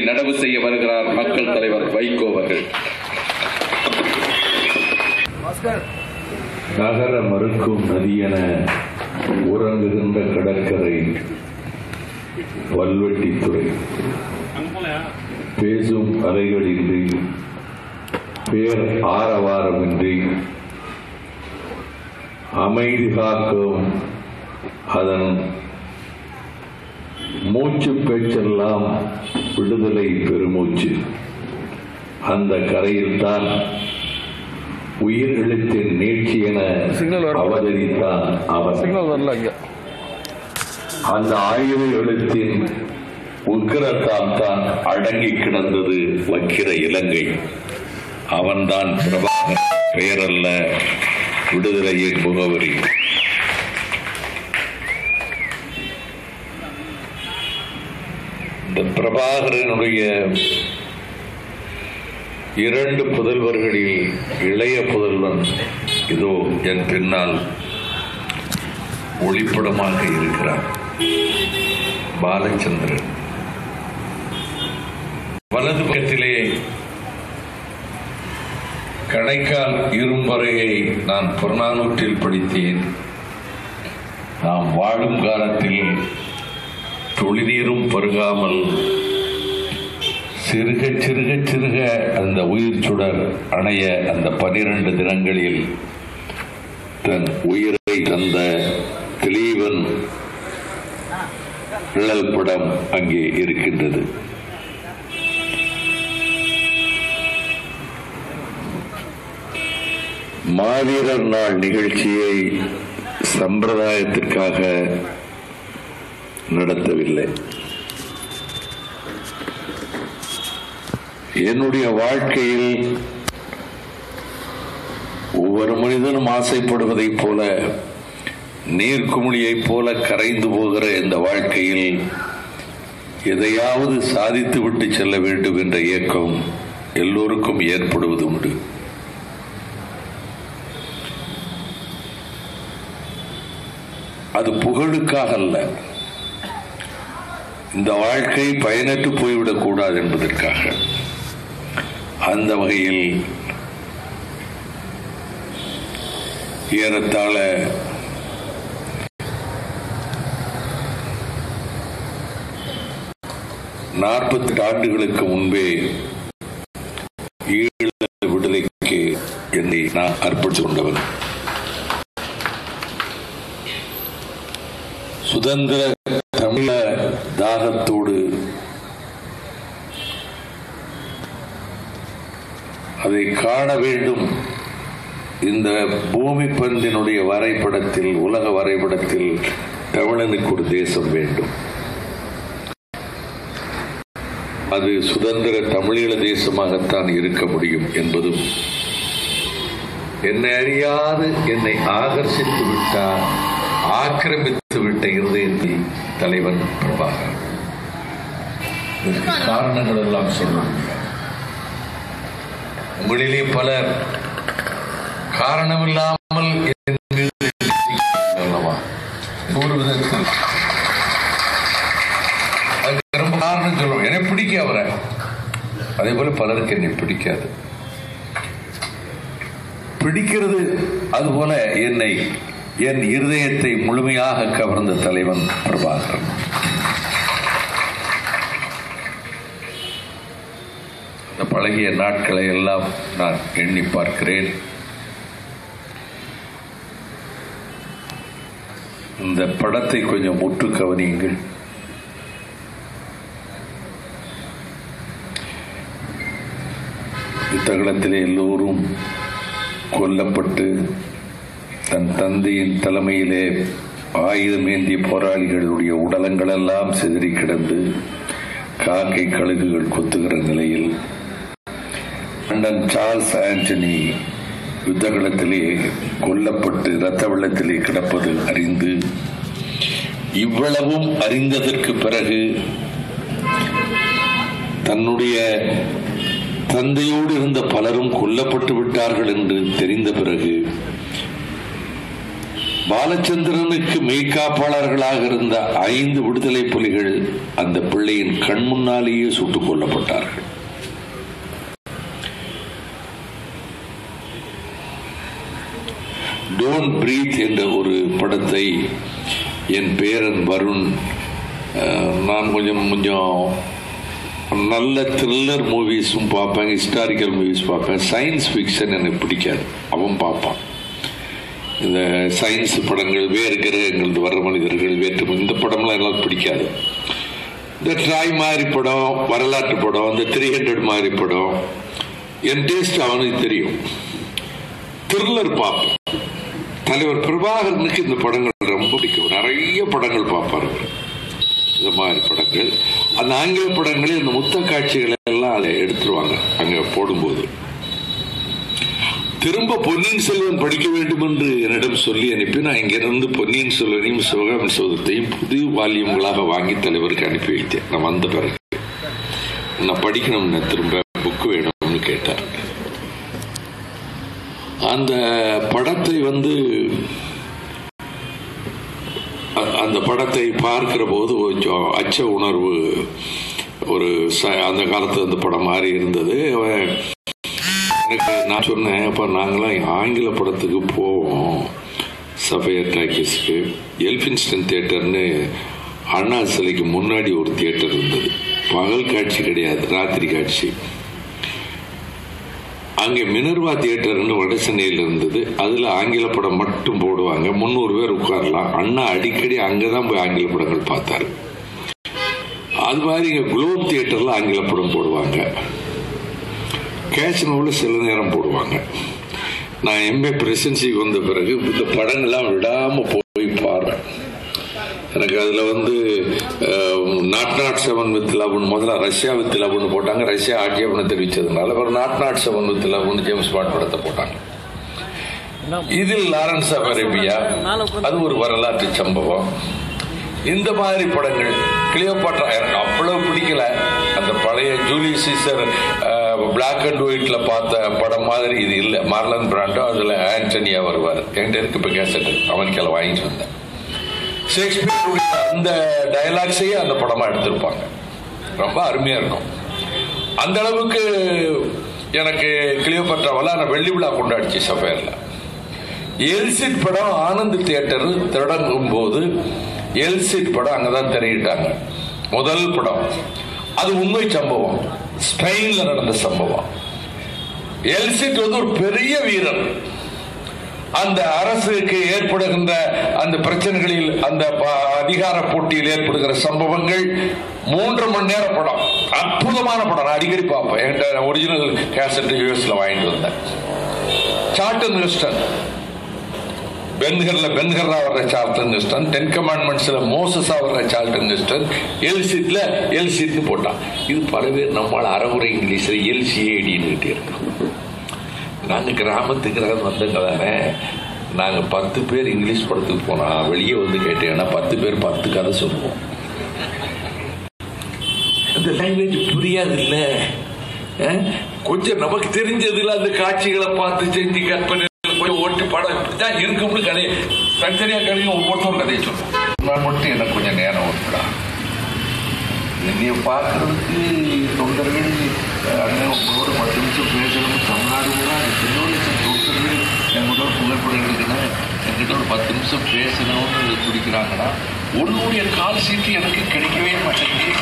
நடவு செய்ய வருகிறார் மக்கள் தலைவர் வைகோ அவர்கள். நகர மறுக்கும் நதியென உறங்குகின்ற கடற்கரை வல்வெட்டித்துறை பேசும் அலைகளின்றி பேர் ஆரவாரமின்றி அமைதி காக்கும் அதன் மூச்சு பேச்செல்லாம் விடுதலை பெருமூச்சு. அந்த கரையில்தான் உயிர் எழுத்தின் நீட்சி என அவதரித்தான் அவன். அந்த ஆயுத எழுத்தின் உக்கிரத்தால் தான் அடங்கி கிடந்தது வக்கிர இலங்கை. அவன்தான் பிரபாகரன், பெயரல்ல விடுதலையின் முகவரி. இந்த பிரபாகரனுடைய இரண்டு புதல்வர்களில் இளைய புதல்வன் இதோ என் பின்னால் ஒளிப்படமாக இருக்கிறார், பாலச்சந்திரன். வலது பக்கத்திலே கடைக்கால் இரும்பறையை நான் புறநானூற்றில் படித்தேன். நாம் வாழும் காலத்தில் தொழிநீரும் பருகாமல் சிறுக சிறுக சிறுக அந்த உயிர் சுடர் அணைய அந்த 12 தினங்களில் தன் உயிரை தந்த திலீபன் நிழல் படம் அங்கே இருக்கின்றது. மாவீரர் நாள் நிகழ்ச்சியை சம்பிரதாயத்திற்காக நடத்தவில்லை. என்னுடைய வாழ்க்கையில் ஒவ்வொரு மனிதனும் ஆசைப்படுவதைப் போல, நீர்க்குமிழியைப் போல கரைந்து போகிற இந்த வாழ்க்கையில் எதையாவது சாதித்து விட்டு செல்ல வேண்டும் என்ற இயக்கம் எல்லோருக்கும் ஏற்படுவது உண்டு. அது புகழுக்காக அல்ல, இந்த வாழ்க்கை பயனற்று போய்விடக் கூடாது என்பதற்காக. அந்த வகையில் ஏறத்தாழ 48 ஆண்டுகளுக்கு முன்பே ஈழ விடுதலைக்கு என்னை நான் அர்ப்பணித்துக் கொண்டவன். சுதந்திர தமிழ தாகத்தோடு அதை காண வேண்டும். இந்த பூமி பந்தினுடைய வரைபடத்தில், உலக வரைபடத்தில் தமிழனுக்கு ஒரு தேசம் வேண்டும். அது சுதந்திர தமிழீழ தேசமாகத்தான் இருக்க முடியும் என்பதும், என்னை அறியாது என்னை ஆகர்ஷித்து விட்டார், ஆக்கிரமித்து விட்ட இருதயத்தில் தலைவன் பிரபாகரன். காரணங்கள் எல்லாம் சொல்ல முடியாது. உங்களிலே பலர் காரணமில்லாமல் ஒரு விதத்தில் அதுக்கு ரொம்ப காரணம் சொல்லுவோம். என்னை பிடிக்க அவரை, அதே போல பலருக்கு என்னை பிடிக்காது. பிடிக்கிறது அதுபோல என்னை, என் இருதயத்தை முழுமையாக கவர்ந்த தலைவன் பிரபாகரன். அந்த பழகிய நாட்களை எல்லாம் நான் எண்ணி பார்க்கிறேன். இந்த படத்தை கொஞ்சம் முற்று கவனியுங்கள். இத்தகலத்திலே எல்லோரும் கொல்லப்பட்டு தன் தந்தையின் தலைமையிலே ஆயுதம் ஏந்திய போராளிகளுடைய உடலங்கள் எல்லாம் சிதறி கிடந்து காக்கை கழுகுகள் கொத்துகிற நிலையில் அண்ணன் சார்ல்ஸ் ஆண்டனி யுத்தகலத்திலே கொல்லப்பட்டு இரத்த வெள்ளத்திலே கிடப்பது அறிந்து, இவ்வளவும் அறிந்ததற்கு பிறகு தன்னுடைய தந்தையோடு இருந்த பலரும் கொல்லப்பட்டு விட்டார்கள் என்று தெரிந்த பிறகு பாலச்சந்திரனுக்கு மெய்காப்பாளர்களாக இருந்த 5 விடுதலை புலிகள் அந்த பிள்ளையின் கண் முன்னாலேயே சுட்டுக் கொல்லப்பட்டார்கள். டோன்ட் பிரீத் என்ற ஒரு படத்தை என் பேரன் வருண், நான் கொஞ்சம் நல்ல த்ரில்லர் மூவிஸும் பார்ப்பேன், ஹிஸ்டாரிக்கல் மூவிஸ் பார்ப்பேன். சயின்ஸ் ஃபிக்ஷன் எனக்கு பிடிக்காது, அவன் பார்ப்பான். இந்த சயின்ஸ் படங்கள், வேறு கிரகங்கள் வர்ற மனிதர்கள், வேற்று இந்த படம்லாம் எல்லாம் பிடிக்காது. இந்த ட்ராய் மாதிரி படம், வரலாற்று படம், இந்த 300 மாதிரி படம் என் டேஸ்ட் அவனுக்கு தெரியும். த்ரில்லர் பார்ப்பேன். தலைவர் பிரபாகரனுக்கு இந்த படங்கள் ரொம்ப பிடிக்கும். நிறைய படங்கள் பார்ப்பார் அவர். இந்த மாதிரி படங்கள், அந்த ஆங்கில படங்களில் இந்த முத்த காட்சிகள் எல்லாம் அதை எடுத்துருவாங்க. அங்கே போடும்போது திரும்ப பொன்னியின் செல்வன் படிக்க வேண்டும் என்று என்னிடம் சொல்லி அனுப்பி, நான் இங்கிருந்து பொன்னியின் செல்வனையும் சிவகாமி சோதத்தையும் புதிய வால்யூம்களாக வாங்கி தலைவருக்கு அனுப்பி வைத்தேன். நான் வந்த பிறகு நான் படிக்கணும்னு, திரும்ப புக்கு வேணும்னு கேட்டார். அந்த படத்தை அந்த படத்தை பார்க்கிற போது கொஞ்சம் அச்ச உணர்வு, ஒரு அந்த காலத்து அந்த படம் மாதிரி இருந்தது. எனக்கு நான் சொன்னேன், அப்போ நாங்களாம் ஆங்கில படத்துக்கு போவோம், சஃபையர் டாக்கீஸ்க்கு. எல்பின்ஸ்டன் தியேட்டர்னு அண்ணா சிலைக்கு முன்னாடி ஒரு தியேட்டர் இருந்தது. பகல் காட்சி கிடையாது, ராத்திரி காட்சி. அங்கே மினர்வா தியேட்டர்னு வட சென்னையில் இருந்தது. அதில் ஆங்கில படம் மட்டும் போடுவாங்க. 300 பேர் உட்காரலாம். அண்ணா அடிக்கடி அங்கே தான் போய் ஆங்கில படங்கள் பார்த்தாரு. அது மாதிரி இங்கே குளோப் தியேட்டரில் ஆங்கில படம் போடுவாங்க. கேஷனோவில் சில நேரம் போடுவாங்க. நான் எம்ஏ பிரசிடென்சிக்கு வந்த பிறகு இந்த படங்கள்லாம் விடாமல் போய் பாடுறேன். எனக்கு அதில் நாட் 7 வித் லவ்னு முதல்ல ரஷ்யா வித் லவ்னு போட்டாங்க. ரஷ்யா ஆட்சேபனை தெரிவித்ததுனால அப்புறம் நாட் 7 வித் லவ்னு ஜேம்ஸ் பாண்ட் படத்தை போட்டாங்க. இதில் லாரன்ஸ் ஆஃப் அரேபியா, அது ஒரு வரலாற்று சம்பவம். இந்த மாதிரி படங்கள், கிளியோபாட்ரா எனக்கு அவ்வளவு பிடிக்கல. அந்த பழைய ஜூலியஸ் சீசர் பிளாக் அண்ட் ஒயிட்ல பார்த்த படம் மாதிரி இது இல்லை. மார்லன் பிராண்டோ, அதில் ஆண்டனியா வருவார். என்கிட்ட இருக்கு இப்போ கேசட், அமெரிக்காவில் வாங்கிட்டு வந்தேன். ஷேக்ஸ்பியருடைய அந்த டயலாக்ஸையே அந்த படமா எடுத்திருப்பாங்க. ரொம்ப அருமையா இருக்கும். அந்த அளவுக்கு எனக்கு கிளியோபாட்ராவால நான் வெள்ளி விழா கொண்டாடிச்சு சஃபையர்ல. எல்சிட் படம் ஆனந்த் தியேட்டர் தொடங்கும் போது எல்சிட் படம் அங்கதான் திரையிட்டாங்க. முதல் படம். அது உண்மை சம்பவம், ஸ்பெயின்ல நடந்த சம்பவம். எல்சிட் ஒரு பெரிய வீரர். அந்த அரசுக்கு ஏற்படுகின்ற அந்த பிரச்சனைகளில், அந்த அதிகார போட்டியில் ஏற்படுகிற சம்பவங்கள் 3 மணி நேர படம். அற்புதமான படம். நான் அடிக்கடி பார்ப்பேன். என்கிட்ட ஒரிஜினல் கேசட் யூஎஸ்ல வாங்கிட்டு வந்தேன். சார்ல்டன் ஹெஸ்டன், பென்ஹர்ல வர்ற சார்ல்டன் ஹெஸ்டன், 10 கமாண்ட்மெண்ட்ஸ்ல மோசஸா வர்ற சார்ல்டன் ஹெஸ்டன், எல்சிட்ல எல்சிட்னு போட்டான். இது பல பேர் நம்மளால அறவுரை இங்கிலீஷ்ல எல்சிஏடின்னு கிட்டே இருக்கோம். நாங்கள் கிராமத்துக்கு வந்தவங்க தானே. நாங்கள் 10 பேர் இங்கிலீஷ் படத்துக்கு போனால் வெளியே வந்து கேட்டீங்கன்னா 10 பேர் 10 கதை சொல்லுவோம். அந்த லாங்குவேஜ் புரியாது இல்லை. கொஞ்சம் நமக்கு தெரிஞ்சதுல அந்த காட்சிகளை பார்த்து செஞ்சு கற்பனை கொஞ்சம் ஓட்டு படம் இப்படிதான் இருக்கும்னு கதையை தனித்தனியாக கதையை ஒவ்வொருத்தரும் கதையை சொல்லுவோம். நான் மட்டும் எனக்கு கொஞ்சம் நேரம் ஒட்டுடா. என்னைய பார்க்கறதுக்கு தொண்டர்கள் அண்ணன் உங்களோட 10 நிமிஷம் பேசணும். தமிழ்நாடு கூட தொண்டர்கள் எங்களோட புகைப்படம் எடுக்கணும், என்கிட்ட ஒரு 10 நிமிஷம் பேசணும்னு துடிக்கிறாங்கன்னா உன்னுடைய கால் சீட்டு எனக்கு கிடைக்கவே மாட்டேங்குது.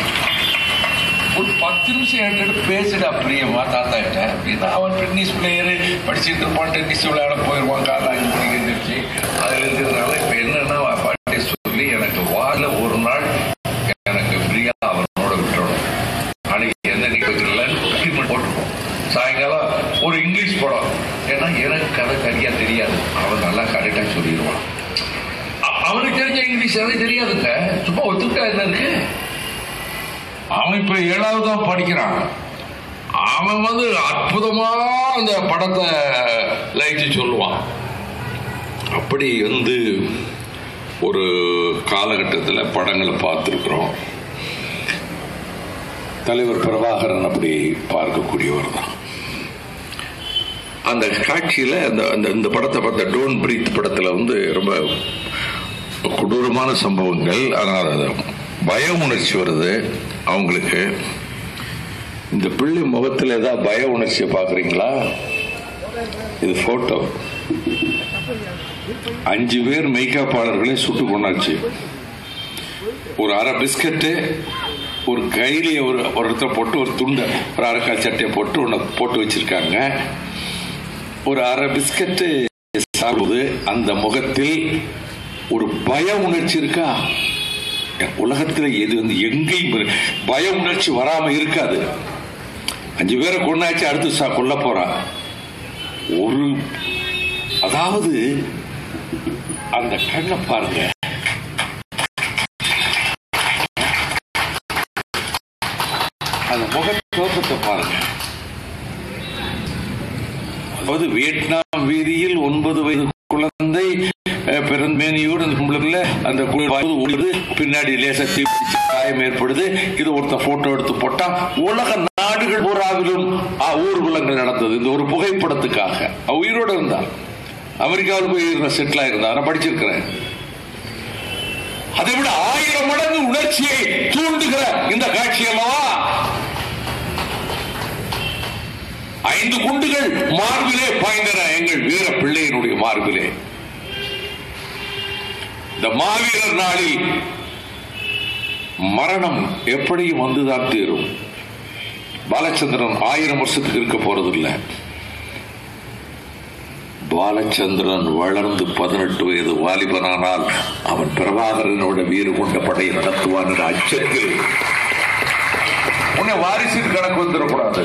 ஒரு 10 நிமிஷம் என்கிட்ட பேசுடா பிரியமா தாத்தா கிட்ட அப்படின்னா அவன் டென்னிஸ் பிளேயரு படிச்சுட்டு இருப்பான், டென்னிஸ் விளையாட போயிடுவான். காலை 5 மணிக்கு எழுந்திரிச்சு அதில் இருக்கிறதுனால இப்போ என்னன்னா பாட்டி சொல்லி எனக்கு வாரில் ஒரு நாள் எனக்கு ஃப்ரீயா அவனோட விட்டுறணும். நாளைக்கு எந்த நிகழ்ச்சியில் போட்டுப்போம். சாயங்காலம் ஒரு இங்கிலீஷ் படம். ஏன்னா எனக்கு கதை சரியா தெரியாது, அவன் நல்லா கரெக்டா சொல்லிடுவான். அவனுக்கு தெரிஞ்ச இங்கிலீஷ் எனக்கு தெரியாதுங்க. சும்மா ஒத்துக்கிட்டா என்ன இருக்கு. அவன் இப்ப 7வது தான் படிக்கிறான். அவன் அற்புதமா அந்த படத்தை லைட்டு சொல்லுவான். அப்படி ஒரு காலகட்டத்தில் படங்களை பார்த்துருக்குறோம். தலைவர் பிரபாகரன் அப்படி பார்க்கக்கூடியவர் தான். அந்த காட்சியில் இந்த படத்தை பார்த்த டோன்ட் பிரீத் படத்தில் வந்து ரொம்ப கொடூரமான சம்பவங்கள். ஆனால் அது பய உணர்ச்சி வருது அவங்களுக்கு. இந்த பிள்ளை முகத்தில் ஏதாவது பய உணர்ச்சியை பார்க்குறீங்களா? இது போட்டோ. 5 பேர் மெய்காப்பாளர்களே சுட்டு கொண்டாச்சு. ஒரு அரை பிஸ்கட்டு, ஒரு கையில ஒரு இடத்த போட்டு, ஒரு துண்டை, ஒரு அரைக்கால் சட்டையை போட்டு ஒன்று போட்டு வச்சிருக்காங்க. ஒரு அரை பிஸ்கட்டு சாப்பிடுவது. அந்த முகத்தில் ஒரு பய உணர்ச்சி இருக்கா? உலகத்தில் எது வந்து எங்கேயும் பய உணர்ச்சி வராம இருக்காது. 5 பேரை கொண்டாச்சு, அடுத்து கொல்ல போறான். ஒரு அதாவது அந்த கண்ணை பாருங்க, அந்த முக தோற்றத்தை பாருங்க. அதாவது வியட்நாம் வீதியில் 9 வயது குழந்தை பிறந்தமேனியோடு அந்த குழந்தை பின்னாடி லேசத்தி காயம் ஏற்படுது. இது ஒருத்த போட்டோ எடுத்து போட்டா உலக நாடுகள் பூராவிலும் ஊர்வலங்கள் நடந்தது இந்த ஒரு புகைப்படத்துக்காக. உயிரோடு இருந்தார். அமெரிக்காவில் போய் செட்டில் ஆயிருந்தார். நான் படிச்சிருக்கிறேன். அதை விட 1000 மடங்கு உணர்ச்சியை தூண்டுகிற இந்த காட்சி அல்லவா? 5 குண்டுகள் மார்பிலே பாய்ந்தன எங்கள் வீர பிள்ளையினுடைய மார்பிலே. இந்த மாவீரர் நாளில் மரணம் எப்படியும் வந்துதான் தீரும். பாலச்சந்திரன் 1000 வருஷத்துக்கு இருக்க போறதில்லை. பாலச்சந்திரன் வளர்ந்து 18 வயது வாலிபனானால் அவன் பிரபாகரனோட வீறு கொண்ட படையை நடத்துவான் என்ற அச்சத்தில் உன்னை வாரிசின் கணக்கு வந்துடக்கூடாது.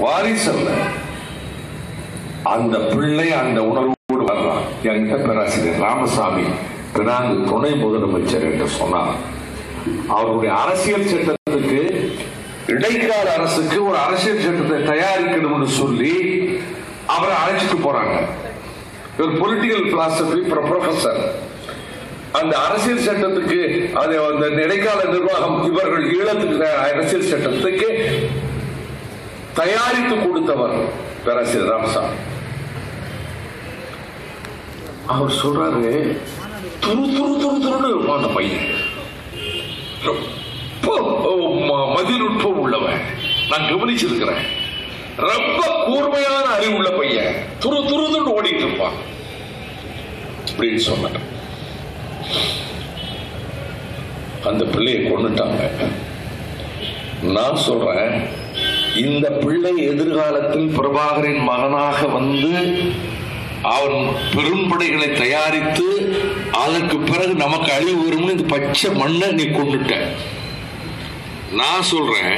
வாரிசு அல்ல, அந்த பிள்ளை அந்த உணர்வோடு வர்றான். என்கிட்ட பேராசிரியர் ராமசாமி பினாங்கு துணை முதலமைச்சர் என்று சொன்னார். அவருடைய அரசியல் சட்டத்துக்கு, இடைக்கால அரசுக்கு ஒரு அரசியல் சட்டத்தை தயாரிக்கணும்னு சொல்லி அவரை அழைச்சிட்டு போறாங்க. ஒரு பொலிட்டிக்கல் பிலாசபி ப்ரொஃபசர். அந்த அரசியல் சட்டத்துக்கு அந்த இடைக்கால நிர்வாகம் இவர்கள் ஈழத்துக்கு அரசியல் சட்டத்துக்கு தயாரித்து கொடுத்தவர் பேராசிரியர் ராமசாமி. அவர் சொல்றாரு, துரு துரு துரு துருன்னு இருப்பான் அந்த பையன். மதிநுட்பம் உள்ளவன், நான் கவனிச்சிருக்கிறேன். ரொம்ப கூர்மையான அறிவுள்ள பையன், துரு துருதுன்னு ஓடிட்டு இருப்பான் அப்படின்னு சொன்னார். அந்த பிள்ளையை கொண்டுட்டாங்க. நான் சொல்றேன், இந்த பிள்ளை எதிர்காலத்தில் பிரபாகரின் மகனாக வந்து அவன் பெரும்படைகளை தயாரித்து அதற்கு பிறகு நமக்கு அழிவு வரும்னு இந்த பச்சை மண்ணை நீ கொண்டுட்ட. நான் சொல்றேன்,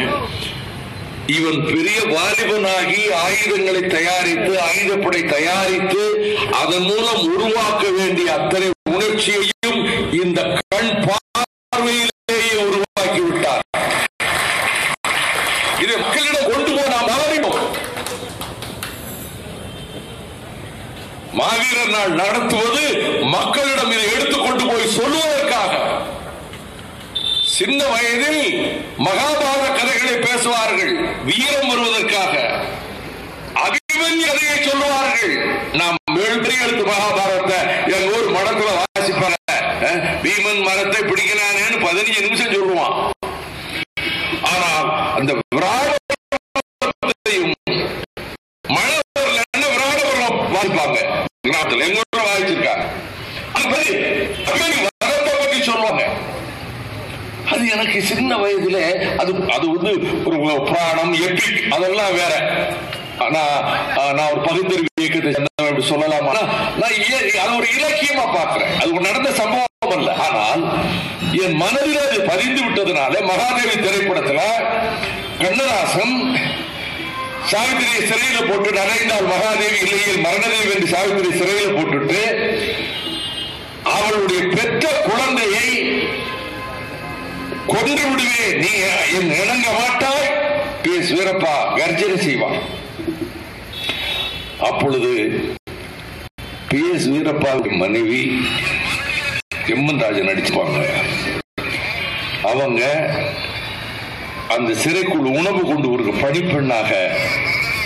இவன் பெரிய வாலிபனாகி ஆயுதங்களை தயாரித்து, ஆயுதப்படை தயாரித்து அதன் மூலம் உருவாக்க வேண்டிய அத்தனை உணர்ச்சியையும் இந்த கண் பார்வையிலேயே உருவாக்கி விட்டார். இதை மக்களிடம் கொண்டு போன மாவீரர் நாள் நடத்துவது மக்களிடம் இதை எடுத்துக்கொண்டு போய் சொல்லுவதற்காக. சின்ன வயதில் மகாபாரத கதைகளை பேசுவார்கள், வீரம் வருவதற்காக. அபிமன்யு கதையை சொல்லுவார்கள். நாம் எழுத்து மகாபாரதத்தை எங்க ஊர் மடத்துல வாசிப்பாங்க. பீமன் மரத்தை பிடிக்கிறானேன்னு 15 நிமிஷம் சொல்லுவான். ஆனால் அந்த விராடத்தையும் மழை விராடபுரம் வாசிப்பாங்க. கிராமத்தில் எங்க ஊர்ல வாசிச்சிருக்காங்க. வரத்தை பற்றி சொல்லுவாங்க. அது எனக்கு சின்ன வயதுல அது வந்து ஒரு புராணம், எபிக், அதெல்லாம் வேற. நான் ஒரு பகுத்தறிவு இயக்கத்தை சொல்லலாமா? நான் அது ஒரு இலக்கியமா பார்க்கிறேன். அது நடந்த சம்பவம் அல்ல. ஆனால் என் மனதில் அது பதிந்து விட்டதுனால மகாதேவி திரைப்படத்துல கண்ணதாசன் சாவித்திரியை சிறையில போட்டு நனைந்தால் மகாதேவி இல்லையில் மரணதேவி என்று சாவித்திரி சிறையில போட்டுட்டு அவளுடைய பெற்ற குழந்தையை கொண்டு விடுவே, நீ இணங்க மாட்டாய், பி.எஸ். வீரப்பா கர்ஜனை செய்வான். அப்பொழுது பி.எஸ். வீரப்பாவுடைய மனைவி எம்மன் ராஜன் நடிச்சுப்பாங்க. அவங்க அந்த சிறைக்குள் உணவு கொண்டு ஒரு பணிப்பெண்ணாக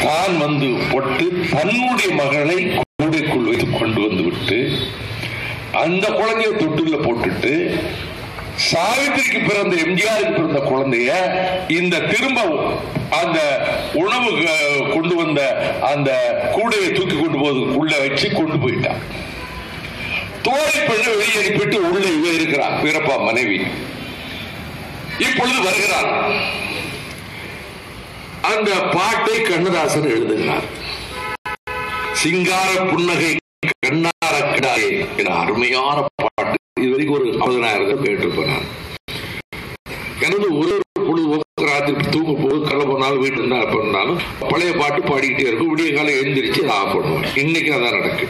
தான் வந்து பொட்டு தன்னுடைய மகளை கூடைக்குள் வைத்து கொண்டு வந்து விட்டு அந்த குழந்தைய தொட்டில போட்டுட்டு சாவித்திரிக்கு பிறந்த எம்ஜிஆருக்கு பிறந்த குழந்தைய இந்த திரும்ப அந்த உணவு கொண்டு வந்த அந்த கூடையை தூக்கி கொண்டு போவதுக்குள்ள வச்சு கொண்டு போயிட்டான். தோழி பெண்ணை வெளியே அனுப்பிட்டு உள்ள இவ இருக்கிறார் வீரப்பா மனைவி. இப்பொழுது வருகிறார். அந்த பாட்டை கண்ணதாசன் எழுதுகிறார். சிங்கார புன்னகை கண்ணார கிடாயே என அருமையான பாட்டு. இதுவரைக்கும் ஒரு 50,000 கேட்டிருப்பேன். எனது ஒரு பொழுதுபோக்கு ராத்திரி தூங்க போது கலை போனாலும் வீட்டு இருந்தா பண்ணாலும் பழைய பாட்டு பாடிக்கிட்டே இருக்கும். விடிய காலம் எழுந்திரிச்சு அதை ஆஃப் பண்ணுவேன். இன்னைக்கு அதான் நடக்கு.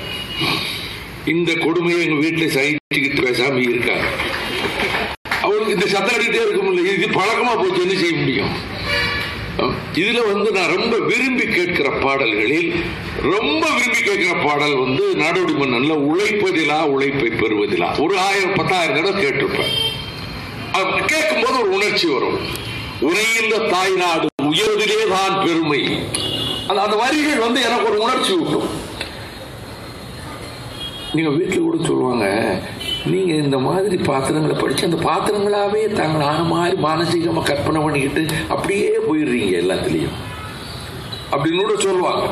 இந்த கொடுமையை எங்க வீட்டுல சகிச்சுக்கிட்டு பேசாம இருக்காங்க. அவங்களுக்கு இந்த சத்தம் அடிக்கிட்டே இருக்க முடியல. இது பழக்கமா போச்சு, என்ன செய்ய முடியும்? இதுல நான் ரொம்ப விரும்பி கேட்கிற பாடல்களில் ரொம்ப விரும்பி கேட்கிற பாடல் நாடோடி மன்னன்ல உழைப்பதிலா உழைப்பை பெறுவதிலா ஒரு 1000-10,000 தடவை கேட்டிருப்பேன். கேட்கும் போது ஒரு உணர்ச்சி வரும். உரையின்ற தாய் நாடு உயர்வதிலே தான் பெருமை. அந்த வரிகள் எனக்கு ஒரு உணர்ச்சி விட்டும். நீங்க வீட்டில் கூட சொல்லுவாங்க, நீங்க இந்த மாதிரி பாத்திரங்களை படிச்சு அந்த பாத்திரங்களாவே தாங்கள் ஆன மாதிரி மானசீகமா கற்பனை பண்ணிக்கிட்டு அப்படியே போயிடுறீங்க எல்லாத்துலயும் அப்படின்னு கூட சொல்லுவாங்க.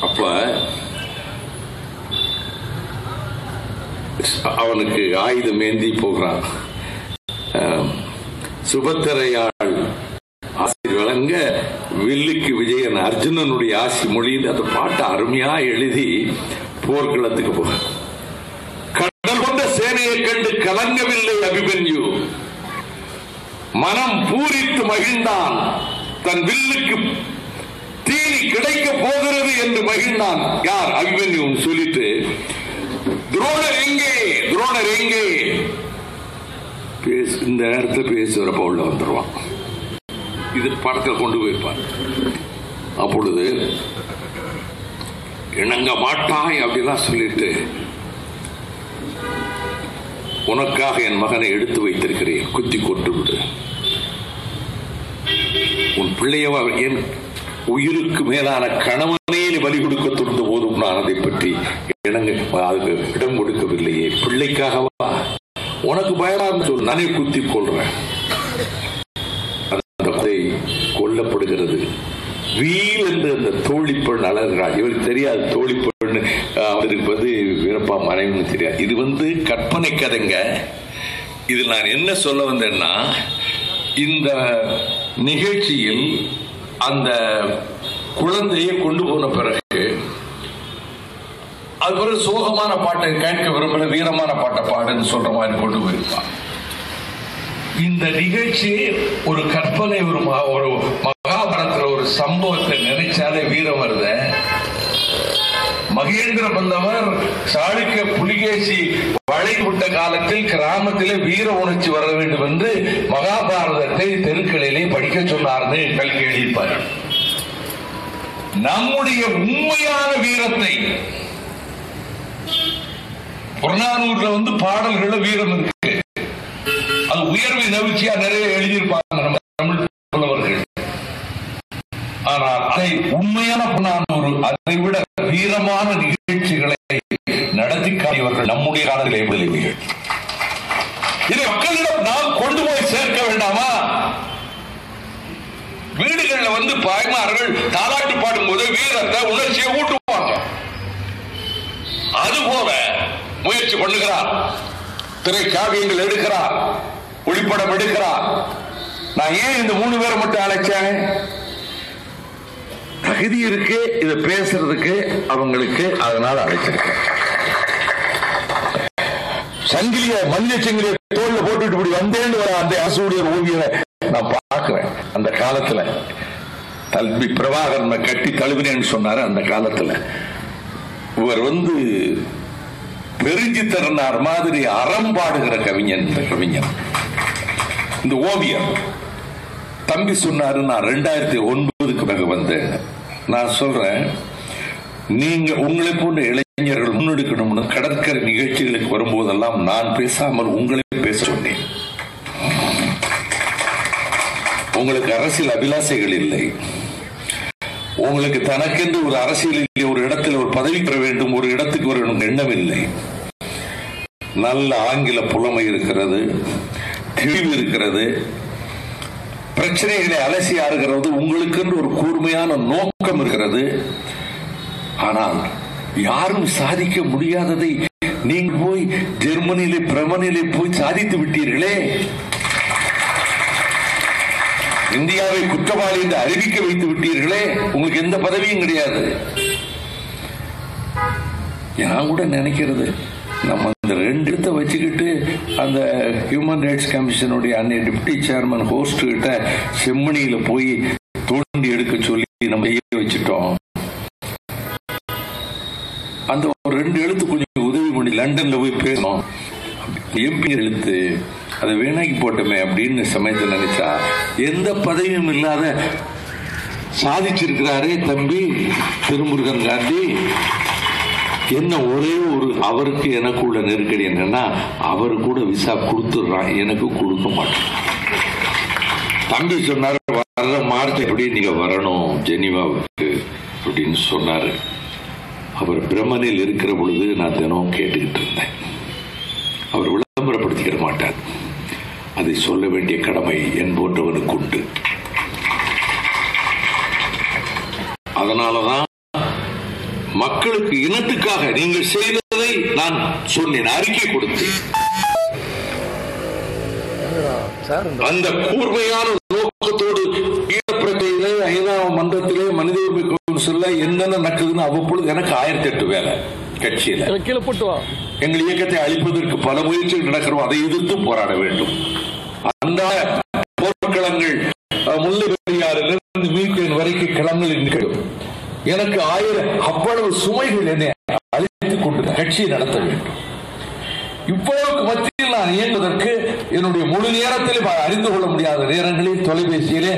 அப்ப அவனுக்கு ஆயுதம் ஏந்தி போகிறான். சுபத்திரையாள் ஆசி வழங்க வில்லுக்கு விஜயன் அர்ஜுனனுடைய ஆசி மொழியில் அந்த பாட்டை அருமையா எழுதி போர்க்களத்துக்கு போக கடல் கொண்ட சேனையை கண்டு கலங்கவில்லை அபிமன்யு. மனம் பூரித்து மகிழ்ந்தான். தன் வில்லுக்கு தீனி கிடைக்க போகிறது என்று மகிழ்ந்தான். யார்? அபிமன்யு சொல்லிட்டு துரோணர் எங்கே, துரோணர் எங்கே இந்த நேரத்தில் பேசுறப்ப உள்ள வந்துருவான். இது படத்தில் கொண்டு போயிருப்பார். அப்பொழுது இணங்க மாட்டாய் அப்படிலாம் சொல்லிட்டு, உனக்காக என் மகனை எடுத்து வைத்திருக்கிறேன், குத்தி கொண்டு விடு. உன் பிள்ளைய என் உயிருக்கு மேலான கணவனே பலி கொடுக்க துணிந்த போதும் நான் அதை பற்றி அதுக்கு இடம் கொடுக்கவில்லையே. பிள்ளைக்காகவா? உனக்கு பயமா சொல், நானே குத்தி கொள்றேன். அந்த கொல்லப்படுகிறது. வீல் என்று அந்த தோழிப்பெண் அழகிறாள். இவருக்கு தெரியாது தோழிப்பெண் இருப்பது வீரப்பா மனைவின்னு தெரியாது. இது கற்பனை கதைங்க. இது நான் என்ன சொல்ல வந்தேன்னா, இந்த நிகழ்ச்சியில் அந்த குழந்தையை கொண்டு போன பிறகு அது பிறகு சோகமான பாட்டை கேட்க விரும்பல, வீரமான பாட்டை பாடுன்னு சொல்ற மாதிரி கொண்டு போயிருப்பான். இந்த நிகழ்ச்சி ஒரு கற்பனை, ஒரு மகாபாரதத்துல ஒரு சம்பவத்தை நினைச்சாலே வீரம் வருத. மகேந்திர பல்லவர் சாளுக்கிய புலிகேசி வளைவிட்ட காலத்தில் கிராமத்திலே வீர உணர்ச்சி வர வேண்டும் என்று மகாபாரதத்தை தெருக்களிலே படிக்க சொன்னார்னு கல்வி எழுதியிருப்பார். நம்முடைய உண்மையான வீரத்தை புறநானூர்ல பாடல்கள் வீரம் இருக்கு. அது உயர்வு நவிச்சியா நிறைய எழுதியிருப்பாங்க நம்ம தமிழ் புலவர்கள். ஆனால் அதை உண்மையான புறநானூறு, அதை விட வீரமான நிகழ்ச்சிகளை நடத்தி காட்டியவர்கள் நம்முடைய காலத்திலே விளைவுகள். இதை மக்களிடம் நாம் கொண்டு போய் சேர்க்க வேண்டாமா? வீடுகள்ல பாய்மார்கள் தாலாட்டு பாடும் போது வீரத்தை உணர்ச்சியை ஊட்டுவாங்க. அதுபோல முயற்சி பண்ணுகிறார். திரைக்காவியங்கள் எடுக்கிறார், ஒளிப்படம் எடுக்கிறார். நான் ஏன் இந்த 3 பேரை மட்டும் அழைச்சேன்? தகுதி இருக்கு இதை பேசுறதுக்கு அவங்களுக்கு, அதனால அழைச்சிருக்கேன். சங்கிலிய மல்லிய சங்கிலிய தோல்ல போட்டுட்டு இப்படி வந்தேன்னு வர அந்த ஆசிரியர் ஓவியரை நான் பார்க்கிறேன். அந்த காலத்துல தல்வி பிரபாகரனை கட்டி தழுவினேன்னு சொன்னாரு. அந்த காலத்துல இவர் பெருஞ்சி தரனார் மாதிரி அறம்பாடுகிற கவிஞன். இந்த கவிஞன், இந்த ஓவியர் தம்பி சொன்னாரு. நான் 2009க்கு பிறகு வந்தேன். நான் சொல்றேன், நீங்க உங்களை போன்ற இளைஞர்கள் முன்னெடுக்கணும்னு கடற்கரை நிகழ்ச்சிகளுக்கு வரும்போதெல்லாம் நான் பேசாமல் உங்களை பேச சொன்னேன். உங்களுக்கு அரசியல் அபிலாசைகள் இல்லை. உங்களுக்கு தனக்கென்று ஒரு அரசியலில் ஒரு இடத்தில் ஒரு பதவி பெற வேண்டும், ஒரு இடத்துக்கு ஒரு எண்ணம் இல்லை. நல்ல ஆங்கில புலமை இருக்கிறது, தெளிவு இருக்கிறது, பிரச்சனைகளை அலசி ஆறுகிறது, உங்களுக்கு ஒரு கூர்மையான நோக்கம் இருக்கிறது. ஆனால் யாரும் சாதிக்க முடியாததை நீங்கள் போய் ஜெர்மனியிலே பிரமனிலே போய் சாதித்து விட்டீர்களே. இந்தியாவை குற்றவாளி என்று அறிவிக்க வைத்து விட்டீர்களே. உங்களுக்கு எந்த பதவியும் கிடையாது. நான் கூட நினைக்கிறது, நம்ம அந்த 2 இடத்தை வச்சுக்கிட்டு அந்த ஹியூமன் ரைட்ஸ் கமிஷனுடைய அன்னைய டிப்டி சேர்மன் ஹோஸ்ட் கிட்ட செம்மணியில போய் தோண்டி எடுக்க சொல்லி நம்ம வச்சுட்டோம். அந்த ஒரு 2 எழுத்து கொஞ்சம் உதவி பண்ணி லண்டன்ல போய் பேசணும், எம்பி எழுத்து அதை வீணாக்கி போட்டோமே அப்படின்னு சமயத்தில் நினைச்சா, எந்த பதவியும் இல்லாத சாதிச்சிருக்கிறாரே தம்பி திருமுருகன் காந்தி. என்ன ஒரே ஒரு அவருக்கு எனக்கு உள்ள நெருக்கடி என்னன்னா, அவரு கூட விசா கொடுத்துடுறான், எனக்கு கொடுக்க மாட்டேன். தம்பி சொன்னாரு, வர்ற மார்ச் எப்படி நீங்க வரணும் ஜெனீவாவுக்கு அப்படின்னு சொன்னாரு. அவர் பிரம்மனில் இருக்கிற பொழுது நான் தினம் கேட்டுக்கிட்டு இருந்தேன். அவர் விளம்பரப்படுத்திக்கிற மாட்டார், அதை சொல்ல வேண்டிய கடமை என் போன்றவனுக்கு உண்டு. அதனாலதான் மக்களுக்கு இனத்துக்காக நீங்கள் செய்ததை நான் சொன்னேன், அறிக்கை கொடுத்தேன். அந்த கூர்மையான நோக்கத்தோடு ஈழப்பிரச்சனையிலே, ஐநா மன்றத்திலே, மனித உரிமை கவுன்சில்ல என்னென்ன நடக்குதுன்னு அவ்வப்பொழுது எனக்கு 1008 வேலை. கட்சியில எங்கள் இயக்கத்தை அழிப்பதற்கு பல முயற்சிகள் நடக்கிறோம், அதை எதிர்த்து போராட வேண்டும். அந்த போர்க்களங்கள் முல்லை பெரியாறிலிருந்து மீட்பின் வரைக்கும் களங்களில் நிகழும். எனக்கு 1000 அவ்வளவு சுமைகள் என்னை அழைத்துக் கொண்டு கட்சியை நடத்த வேண்டும். இவ்வளவுக்கு மத்தியில் நான் இயங்குவதற்கு என்னுடைய முழு நேரத்தில் அறிந்து கொள்ள முடியாத நேரங்களில் தொலைபேசியிலே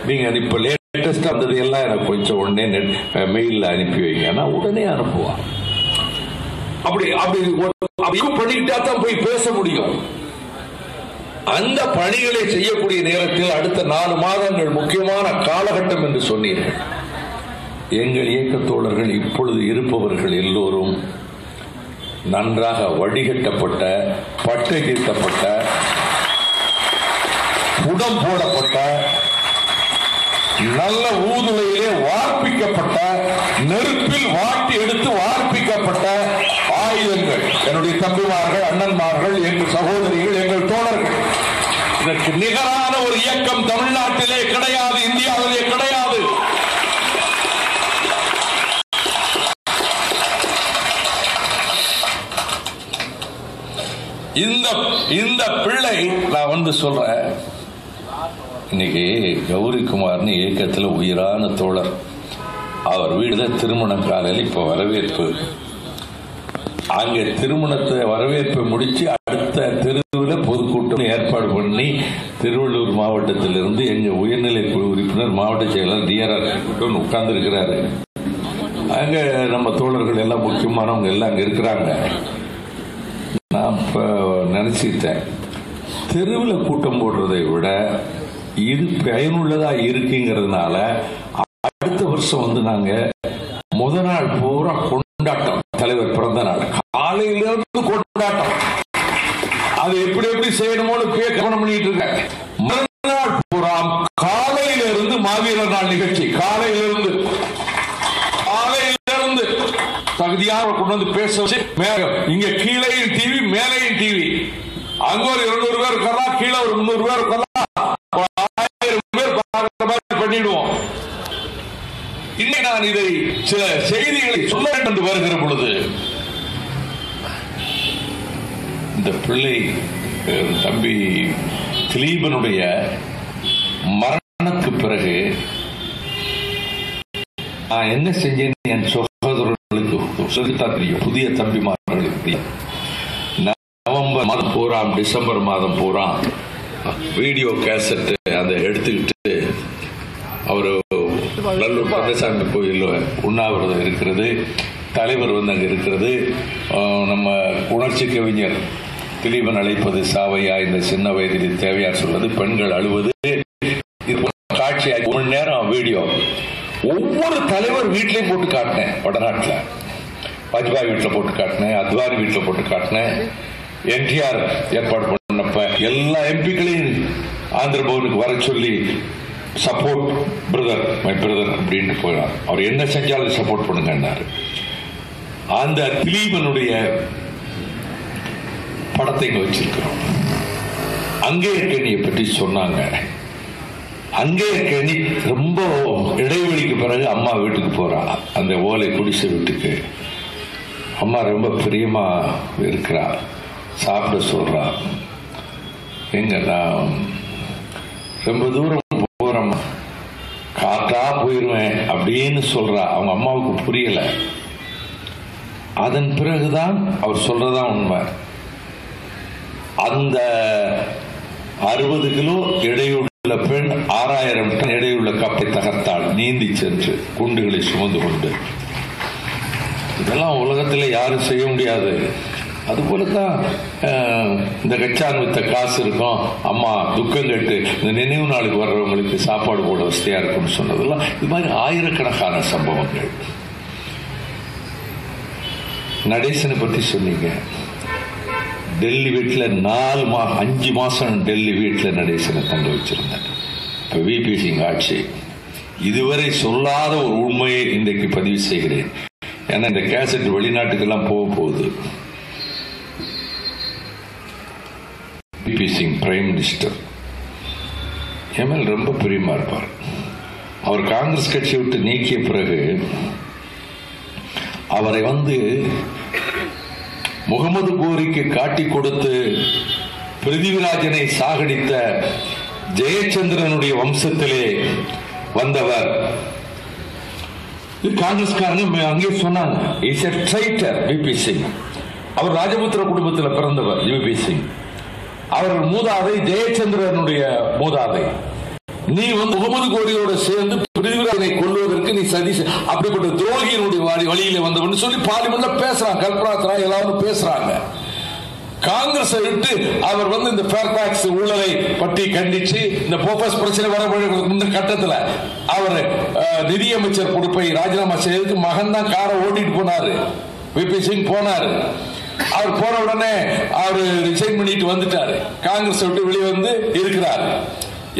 நீங்க இப்ப லேட்டஸ்டா வந்தது எல்லாம் எனக்கு கொஞ்சம் உடனே மெயில்ல அனுப்பி வைங்க, உடனே அனுப்புவான். அப்படி பண்ணிக்கிட்டா தான் போய் பேச முடியும். அந்த பணிகளை செய்யக்கூடிய நேரத்தில் அடுத்த 4 மாதங்கள் முக்கியமான காலகட்டம் என்று சொன்னீர்கள். எங்கள் இயக்க தோழர்கள் இப்பொழுது இருப்பவர்கள் எல்லோரும் நன்றாக வடிகட்டப்பட்ட, பட்டை தீர்த்தப்பட்ட, புடம் போடப்பட்ட, நல்ல ஊதுலையிலே வார்ப்பிக்கப்பட்ட, நெருப்பில் வாட்டி எடுத்து வார்ப்பிக்கப்பட்ட ஆயுதங்கள். என்னுடைய தம்பிமார்கள், அண்ணன்மார்கள், எங்கள் சகோதரிகள், எங்கள் தோழர்கள். இதற்கு நிகரான ஒரு இயக்கம் தமிழ்நாட்டிலே கிடையாது, இந்தியாவிலே கிடையாது. இந்த பிள்ளை நான் சொல்றேன், இன்னைக்கு கௌரிக்குமார்னு இயக்கத்தில் உயிரான தோழர், அவர் வீடுல திருமணம் காலையில் இப்ப வரவேற்பு. அங்க திருமணத்தை வரவேற்பை முடிச்சு அடுத்த தெருவில் பொதுக்கூட்டம் ஏற்பாடு பண்ணி திருவள்ளூர் மாவட்டத்திலிருந்து எங்க உயர்நிலை குழு உறுப்பினர் மாவட்ட செயலர் டிஆர்ஆர் உட்கார்ந்து இருக்கிறாரு. அங்க நம்ம தோழர்கள் எல்லாம் முக்கியமானவங்க எல்லாம் அங்க இருக்கிறாங்க. நான் இப்ப நினைச்சுட்டேன், தெருவில் கூட்டம் போடுறதை விட இது பயனுள்ளதா இருக்குங்கிறதுனால அடுத்த வருஷம் நாங்க முதல் நாள் பூரா கொண்டாட்டம், தலைவர் பிறந்த நாள் காலையிலிருந்து கொண்டாட்டம். அது எப்படி செய்யணுமோன்னு கவனம் பண்ணிட்டு இருக்காங்க. மறுநாள் பூரா காலையிலிருந்து மாவீரர் நாள் நிகழ்ச்சி, காலையிலிருந்து தகுதியாக கொண்டு வந்து பேச வச்சு, இங்க கீழையும் டிவி மேலையும் டிவி, அங்க ஒரு 200 பேர் இருக்கலாம், கீழே ஒரு 300 பேர் இருக்கலாம், 1000 பேர் பார்க்கிற மாதிரி பண்ணிடுவோம். இன்னைக்கு நான் இதை சில செய்திகளை சொல்ல வேண்டும் வருகிற பொழுது, இந்த பிள்ளை தம்பி திலீபனுடைய மரணத்துக்கு பிறகு நான் என்ன செஞ்சேன் என் சகோதரர்களுக்கு சொல்லித்தான் தெரியும், புதிய தம்பிமார்களுக்கு. நவம்பர் மாதம் பூரா, டிசம்பர் மாதம் பூரா வீடியோ கேசட் அதை எடுத்துக்கிட்டு அவரு நல்லூர் கந்தசாமி கோயில் உண்ணாவிரதம் இருக்கிறது, தலைவர் அங்க இருக்கிறது. நம்ம உணர்ச்சி கவிஞர் திலீபன் அழைப்பது சாவையா, இந்த சின்ன வயதில் தேவையா சொல்வது, பெண்கள் அழுவது, காட்சி 1 மணி நேரம் வீடியோ. ஒவ்வொரு தலைவர் வீட்லயும் போட்டு காட்டினேன். வடநாட்டில் வாஜ்பாய் வீட்டில் போட்டு காட்டினேன், அத்வானி வீட்டில் போட்டு காட்டினேன். என்டிஆர் ஏற்பாடு பண்ணப்ப எல்லா எம்பிக்களையும் ஆந்திர பவனுக்கு வர சொல்லி சப்போர்ட் பிரதர், மை பிரதர் அப்படின்னு போயிடார். அவர் என்ன செஞ்சாலும் சப்போர்ட் பண்ணுங்கன்னாரு. அந்த திலீபனுடைய படத்தை இங்க வச்சிருக்கிறோம். அங்கேயர்கேணியை பற்றி சொன்னாங்க. அங்கேயர்கேணி ரொம்ப இடைவெளிக்கு பிறகு அம்மா வீட்டுக்கு போறா, அந்த ஓலை குடிசை வீட்டுக்கு. அம்மா ரொம்ப பிரியமா இருக்கிறா, சாப்பிட சொல்றா. எங்க நான் ரொம்ப தூரம் போறேன், காற்றா போயிருவேன் அப்படின்னு சொல்றா. அவங்க அம்மாவுக்கு புரியல. அதன் பிறகுதான் அவர் சொல்றதான் உண்மை. அந்த 60 கிலோ எடையுள்ள பெண் 6000 டன் எடையுள்ள கப்பை தகர்த்தாள், நீந்தி சென்று குண்டுகளை சுமந்து கொண்டு. இதெல்லாம் உலகத்தில் யாரும் செய்ய முடியாது. அதுபோலதான் இந்த கச்சான் வித்த காசு இருக்கும், அம்மா துக்கம் கட்டு இந்த நினைவு நாளுக்கு வர்றவங்களுக்கு சாப்பாடு போட வசதியா இருக்கும்னு சொன்னதெல்லாம் இது மாதிரி ஆயிரக்கணக்கான சம்பவங்கள். நடேசனை பத்தி சொன்னீங்க. டெல்லி வீட்டில் 5 மாசம் டெல்லி வீட்டில் நடேசனை தங்க வச்சிருந்தேன். இப்போ விபி சிங் ஆட்சி. இதுவரை சொல்லாத ஒரு உண்மையை இன்றைக்கு பதிவு செய்கிறேன். ஏன்னா இந்த கேசட் வெளிநாட்டுக்கெல்லாம் போக போகுது. விபி சிங் பிரைம் மினிஸ்டர் என் மேல் ரொம்ப பிரியமா இருப்பார். அவர் காங்கிரஸ் கட்சியை விட்டு நீக்கிய பிறகு அவரை முகமது கோரிக்கு காட்டி கொடுத்து பிருத்திவிராஜனை சாகடித்த ஜெயச்சந்திரனுடைய வம்சத்திலே வந்தவர். காங்கிரஸ்காரங்க அங்கே சொன்னாங்க, is a traitor VP Singh. அவர் ராஜபுத்திர குடும்பத்தில் பிறந்தவர் விபி சிங். அவர்கள் மூதாதை ஜெயச்சந்திரனுடைய மூதாதை. நீ முகமது கோரியோட சேர்ந்து பிருத்திவிராஜனை கொல்வதற்கு நீ சதி, அப்படிப்பட்ட துரோகியினுடைய வழியில வந்தவன் சொல்லி பார்லிமெண்ட்ல பேசுறாங்க. கல்பனா எல்லாரும் பேசுறாங்க. காங்கிரஸை விட்டு அவர் இந்த ஃபேர்பாக்ஸ் ஊழலை பற்றி கண்டிச்சு இந்த போபஸ் பிரச்சனை வர இந்த கட்டத்தில் அவர் நிதியமைச்சர் பொறுப்பை ராஜினாமா செய்யறதுக்கு மகன் தான் காரை ஓட்டிட்டு போனாரு. விபி சிங் போனாரு. அவர் போன உடனே அவர் ரிசைன் பண்ணிட்டு வந்துட்டாரு. காங்கிரஸ் விட்டு வெளியே இருக்கிறாரு.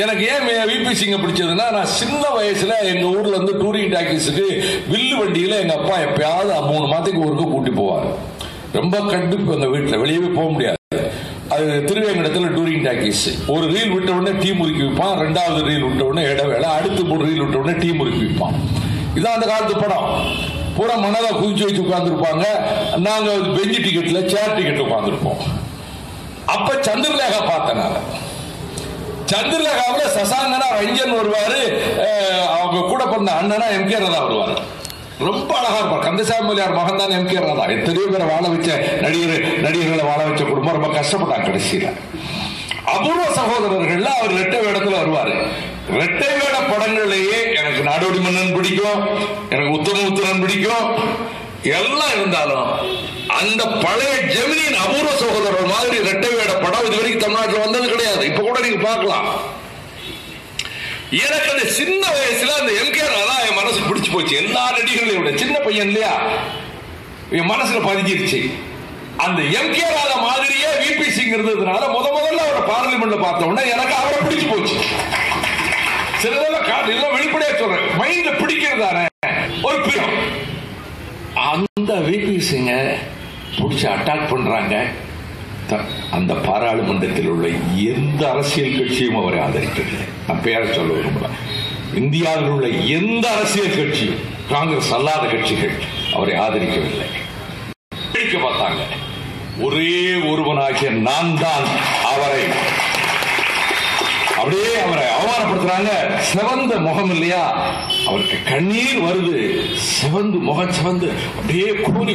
எனக்கு ஏன் விபி சிங்க பிடிச்சதுன்னா, நான் சின்ன வயசுல எங்க ஊர்ல டூரிங் டாக்கீஸுக்கு வில்லு வண்டியில எங்க அப்பா எப்பயாவது 3 மாதத்துக்கு ஒருக்க கூட்டி போவார். ரொம்ப கண்டிப்பு எங்க வீட்டுல, வெளியவே போக முடியாது. அது திருவேங்கடத்துல டூரிங் டாக்கீஸ். ஒரு ரீல் விட்ட உடனே டீ முறுக்கி வைப்பான், 2வது ரீல் விட்ட உடனே இடவேளை, அடுத்து 3 ரீல் விட்ட உடனே டீ முறுக்கி வைப்பான். இதான் அந்த காலத்து படம். பூரா மனதை குதிச்சு வச்சு உட்கார்ந்துருப்பாங்க. நாங்க பெஞ்சு டிக்கெட்ல சேர் டிக்கெட் உட்கார்ந்துருப்போம். அப்ப சந்திரலேகா பார்த்தனால, சந்திரலேகாவில் சசாங்கனா ரஞ்சன் வருவாரு, அவங்க கூட பிறந்த அண்ணனா எம்கே ராதா வருவாரு. ரொம்ப அழகா இருப்பார். கந்தசாமி முதலியார் மகன் தான் எம்கே ராதா. எத்தனையோ பேரை வாழ வச்ச நடிகர்களை வாழ வச்ச குடும்பம் ரொம்ப கஷ்டப்பட்டாங்க கடைசியில. அபூர்வ சகோதரர்கள்ல அவர் ரெட்டை வேடத்துல வருவாரு. ரெட்டை வேட படங்கள்லயே எனக்கு நாடோடி மன்னன் பிடிக்கும், எனக்கு உத்தமபுத்திரன் பிடிக்கும். எல்லாம் இருந்தாலும் அந்த பழைய ஜெமினியின் அபூர்வ சகோதரர் மாதிரி ரெட்டை வேட படம் இது வரைக்கும் தமிழ்நாட்டில் வந்தது கிடையாது. இப்ப கூட நீங்க பார்க்கலாம். எனக்கு அந்த சின்ன வயசுல அந்த எம்கே ராதா என் மனசு பிடிச்சு போச்சு. எல்லா நடிகர்களையும் விட சின்ன பையன் இல்லையா, என் மனசுல பதிஞ்சிருச்சு. அந்த எம்கே ராதா மாதிரியே விபி சிங் இருந்ததுனால முதல்ல அவரை பார்லிமெண்ட்ல பார்த்த உடனே எனக்கு அவரை பிடிச்சு போச்சு. சிலதெல்லாம் காட்டு வெளிப்படையா சொல்றேன், மைண்ட்ல பிடிக்கிறதானே ஒரு பிரியம். அந்த விபி சிங்க பிடிச்சி அட்டாக் பண்றாங்க. அந்த பாராளுமன்றத்தில் உள்ள எந்த அரசியல் கட்சியும் அவரை ஆதரிக்கவில்லை. நான் பேரை சொல்ல விரும்பல. இந்தியாவில் உள்ள எந்த அரசியல் கட்சியும், காங்கிரஸ் அல்லாத கட்சிகள் அவரை ஆதரிக்கவில்லை. பார்த்தாங்க. ஒரே ஒருவனாகிய நான் தான் அவரை அவமானப்படுத்துறாங்க. சிவந்த முகம் இல்லையா, அவருக்கு கண்ணீர் வருது. சிவந்து முகம் சிவந்து அப்படியே கூறி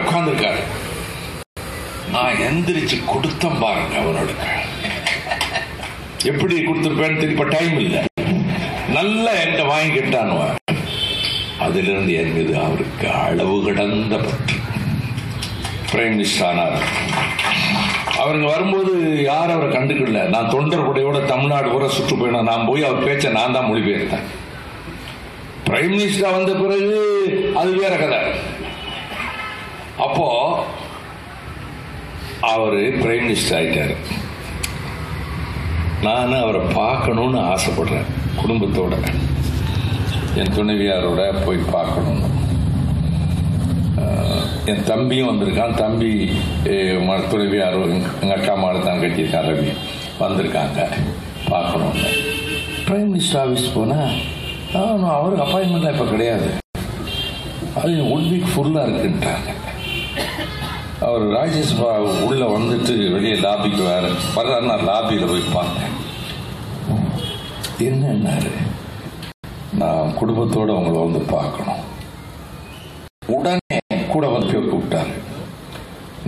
உட்கார்ந்து இருக்காரு. நான் எந்திரிச்சு கொடுத்தம் பாருங்க. அவனோட எப்படி கொடுத்திருப்பேன்னு திருப்ப டைம் இல்லை. நல்ல என்கிட்ட வாங்கிக்கிட்டான். அதிலிருந்து என் மீது அவருக்கு அளவு கடந்த பற்று. பிரைம் மினிஸ்டர் ஆனார். அவருங்க வரும்போது யாரும் அவரை கண்டுக்கல. நான் தொண்டர் கூடையோட தமிழ்நாடு கூட சுற்று போயிடும். நான் போய் அவர் பேச்ச நான் தான் மொழிபெயர்த்தேன். பிரைம் மினிஸ்டர் வந்த பிறகு அது வேற கதை. அப்போ அவரு பிரைம் மினிஸ்டர் ஆயிட்டாரு. நான் அவரை பார்க்கணும்னு ஆசைப்படுறேன். குடும்பத்தோட என் துணைவியாரோட போய் பார்க்கணும்னு. என் தம்பியும் வந்திருக்கான். தம்பி துணைவியாரும் எங்கள் அக்கா மாடு தான் கட்டியிருக்கான், ரவி வந்திருக்காங்க பார்க்கணுன்னு. பிரைம் மினிஸ்டர் ஆஃபீஸ் போனால் அவருக்கு அப்பாயின்மெண்ட்லாம் இப்போ கிடையாது, அது 1 வீக் ஃபுல்லாக இருக்குன்ட்டாங்க. அவர் ராஜ்யசபா உள்ளே வந்துட்டு வெளியே லாபிக்கு வர்றாரு. நான் லாபியில் போய் பார்த்தேன். என்னன்னாரு, நான் குடும்பத்தோடு அவங்கள வந்து பார்க்கணும். உடனே கூட வந்து கூப்பிட்டாரு.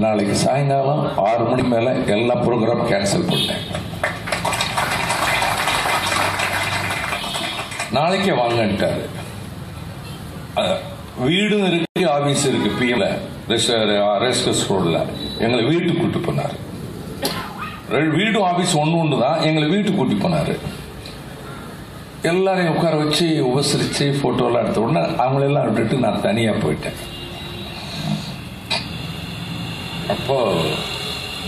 நாளைக்கு சாயங்காலம் 6 மணி மேலே எல்லா ப்ரோக்ராம் கேன்சல் பண்ணேன். நாளைக்கே வாங்கன்ட்டாரு. வீடும் இருக்கு, ஆபீஸ் இருக்கு. பிஎல ரெஸ்கஸ் ரோட்ல எங்களை வீட்டுக்கு கூட்டி போனாரு. வீடும் ஆபீஸ் ஒன்று தான். எங்களை வீட்டுக்கு கூட்டி போனாரு. எல்லாரையும் உட்கார வச்சு உபசரிச்சு போட்டோலாம் எடுத்த உடனே அவங்களெல்லாம் விட்டுட்டு நான் தனியா போயிட்டேன். அப்போ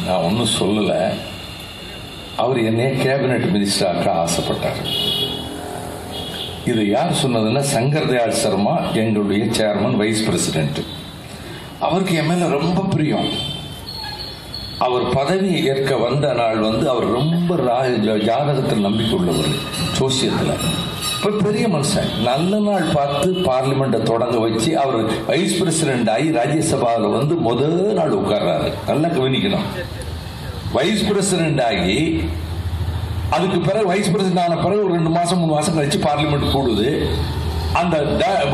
நான் ஒன்றும் சொல்லலை. அவர் என்னைய கேபினெட் மினிஸ்டர் ஆக்க ஆசைப்பட்டார். இது யார் சொன்னதுன்னா சங்கர் தயாள் சர்மா, எங்களுடைய சேர்மன், வைஸ் பிரசிடென்ட். அவருக்கு என் மேல ரொம்ப பிரியம். அவர் பதவி ஏற்க வந்த நாள் வந்து அவர் ரொம்ப ஜாதகத்தில் நம்பிக்கை உள்ளவர், ஜோசியத்தில். இப்போ பெரிய மனுஷன், நல்ல நாள் பார்த்து பார்லிமெண்ட்டை தொடங்க வச்சு அவர் வைஸ் பிரசிடென்ட் ஆகி ராஜ்யசபாவில் வந்து முதல் நாள் உட்கார்றாரு. நல்லா கவனிக்கணும். வைஸ் பிரசிடென்ட் ஆகி அதுக்கு பிறகு வைஸ் பிரசிடென்ட் ஆன பிறகு ஒரு 2 மாசம் 3 மாசம் கழிச்சு பார்லிமெண்ட் கூடுது. அந்த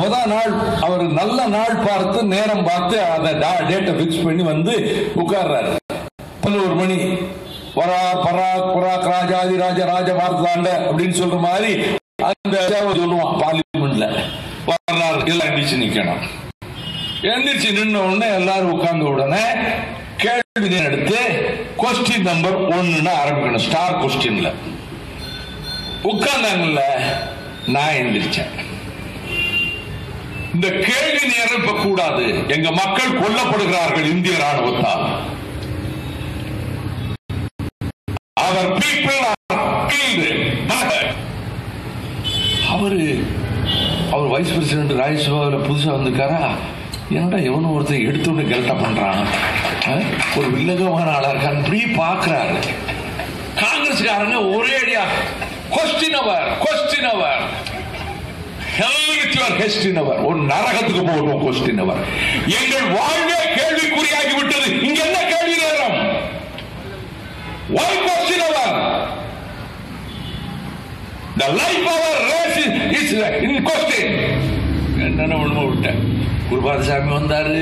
முதல் நாள் அவர் நல்ல நாள் பார்த்து நேரம் பார்த்து அந்த டேட்டை பிக்ஸ் பண்ணி வந்து உட்கார்றாரு. 11 மணி பராக் பராக் ராஜாதி ராஜ ராஜ பார்த்தாண்ட அப்படின்னு சொல்ற மாதிரி அந்த சொல்லுவான் பார்லிமெண்ட்ல. வரலாறு எல்லாம் எந்திரிச்சு நிக்கணும். எந்திரிச்சு நின்ன உடனே எல்லாரும் உட்கார்ந்த உடனே கேள்வி எடுத்து கொஸ்டின் நம்பர் 1 ஆரம்பிக்கணும். ஸ்டார் கொஸ்டின்ல உட்கார்ந்தாங்கல்ல, நான் எந்திரிச்சேன். இந்த கேள்வி நேரம் இப்ப கூடாது, எங்க மக்கள் கொல்லப்படுகிறார்கள் இந்திய ராணுவத்தால். Our people our vice president ராஜ்யசபாவில் புதுசா வந்திருக்காரா, என்னடா எவனும் ஒருத்தர் எடுத்து கெல்ட்டா பண்றான், ஒரு வில்லகமான ஆளா இருக்கான்னு இப்படி பாக்குறாரு. காங்கிரஸ்காரங்க ஒரே அடியா கொஸ்டின் அவர் ஒரு நரகத்துக்கு போகணும். கொஸ்டின் அவர் எங்கள் வாழ்வே கேள்விக்குறியாகி விட்டது. இங்க என்ன கேள்வி நேரம்? Why question our? The life of our race is in question. என்ன ஒண்ணுமே விட்டேன். குருபாதசாமி வந்தாரு,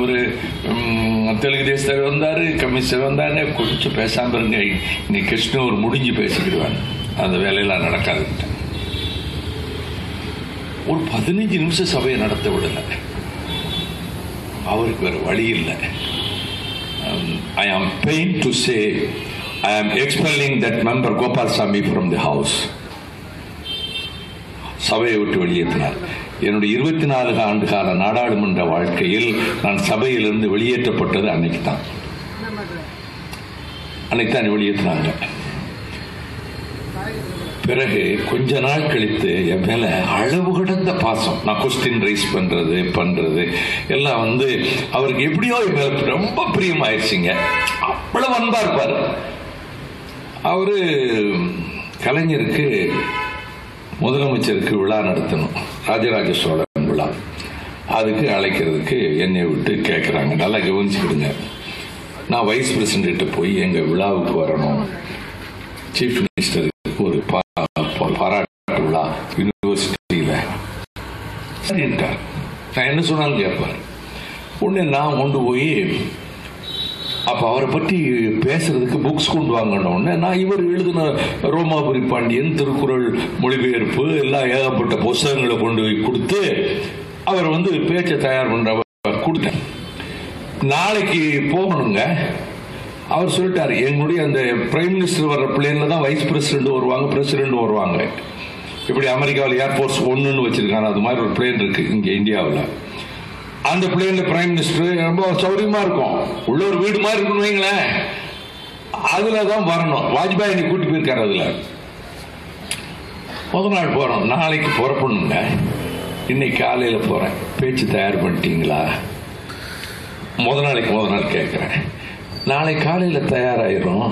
ஒரு தெலுங்கு தேசத்தவர் வந்தாரு, கம்யூனிஸ்டர் வந்தாரு. கொஞ்சம் பேசாம இருங்க, நீ கிருஷ்ணன் முடிஞ்சு பேசிக்கிடுவான், அந்த வேலையெல்லாம் நடக்காது. ஒரு 15 நிமிஷம் சபையை நடத்த விடல. அவருக்கு வேற வழி இல்லை. I am pained to say I am expelling that member Gopalsamy from the house. சபையை விட்டு வெளியேற்றினார். என்னுடைய 24 ஆண்டு கால நாடாளுமன்ற வாழ்க்கையில் நான் சபையிலிருந்து வெளியேற்றப்பட்டது அன்னைக்கு தான் வெளியேற்றினாங்க. பிறகு கொஞ்ச நாள் கழித்து என் மேல அளவு கடந்த பாசம், நான் கொஸ்டின் ரைஸ் பண்றது எல்லாம் வந்து அவருக்கு எப்படியோ என் மேல ரொம்ப பிரியமாயிருச்சுங்க. அவ்வளவு அன்பா இருப்பாரு. அவரு கலைஞருக்கு முதலமைச்சருக்கு விழா நடத்தணும், ராஜராஜ சோழன் விழா. அதுக்கு அழைக்கிறதுக்கு என்னை விட்டு கேட்குறாங்க. நல்லா கவனிச்சுக்கிடுங்க. நான் வைஸ் பிரசிடென்ட் போய் எங்க விழாவுக்கு வரணும், சீஃப் மினிஸ்டருக்கு ஒரு பாராட்டு விழா யூனிவர்சிட்டியில. சரின்ட்டார். நான் என்ன சொன்னாலும் கேட்பார். உடனே நான் கொண்டு போய் அப்ப அவரை பற்றி பேசுறதுக்கு புக்ஸ் கொண்டு வாங்கணும்னு நான் இவர் எழுதின ரோமாபுரி பாண்டியன், திருக்குறள் மொழிபெயர்ப்பு எல்லாம் ஏகப்பட்ட புத்தகங்களை கொண்டு போய் கொடுத்து அவர் வந்து பேச்சை தயார் பண்ற கொடுத்தேன். நாளைக்கு போகணுங்க. அவர் சொல்லிட்டாரு, எங்களுடைய அந்த பிரைம் மினிஸ்டர் வர்ற பிளேன்ல தான் வைஸ் பிரசிடென்ட் வருவாங்க, பிரசிடென்ட் வருவாங்க. இப்படி அமெரிக்காவில் ஏர்ஃபோர்ஸ் ஒன்றுன்னு வச்சிருக்காங்க, அது மாதிரி ஒரு பிளேன் இருக்கு இங்கே இந்தியாவில். அந்த பிளேன்ல பிரைம் மினிஸ்டர் ரொம்ப சௌரியமா இருக்கும், உள்ள ஒரு வீடு மாதிரி இருக்குன்னு வைங்களேன். அதுல தான் வரணும். வாஜ்பாய் என்னை கூட்டி போயிருக்காரு. அதுல முதல் நாள் போறோம், நாளைக்கு புறப்படணுங்க, இன்னைக்கு காலையில போறேன், பேச்சு தயார் பண்ணிட்டீங்களா? முதல் நாள் கேட்குறேன். நாளை காலையில் தயாராகிடும்,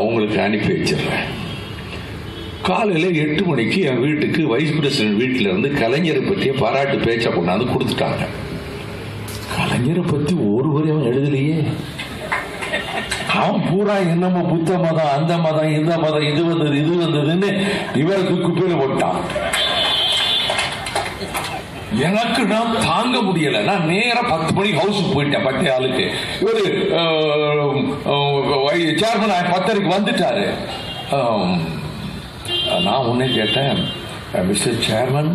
உங்களுக்கு அனுப்பி வச்சிடுறேன். காலையில் 8 மணிக்கு என் வீட்டுக்கு வைஸ் பிரசிடென்ட் வீட்டில் இருந்து கலைஞரை பற்றிய பாராட்டு பேச்சை கொண்டாந்து கொடுத்துட்டாங்க. கலைஞரை பற்றி ஒரு வரையும் எழுதலையே. அவன் பூரா என்னமோ புத்த மதம், அந்த மதம், இந்த மதம், இது வந்ததுன்னு இவருக்கு குப்பையில் போட்டான். எனக்கு நான் தாங்க முடியல. நான் நேரா 10 மணிக்கு ஹவுஸுக்கு போயிட்டேன். 10 ஆளுக்கு இவரு சேர்மன் 10:30 வந்துட்டாரு. நான் உடனே கேட்டேன், மிஸ்டர் சேர்மன்,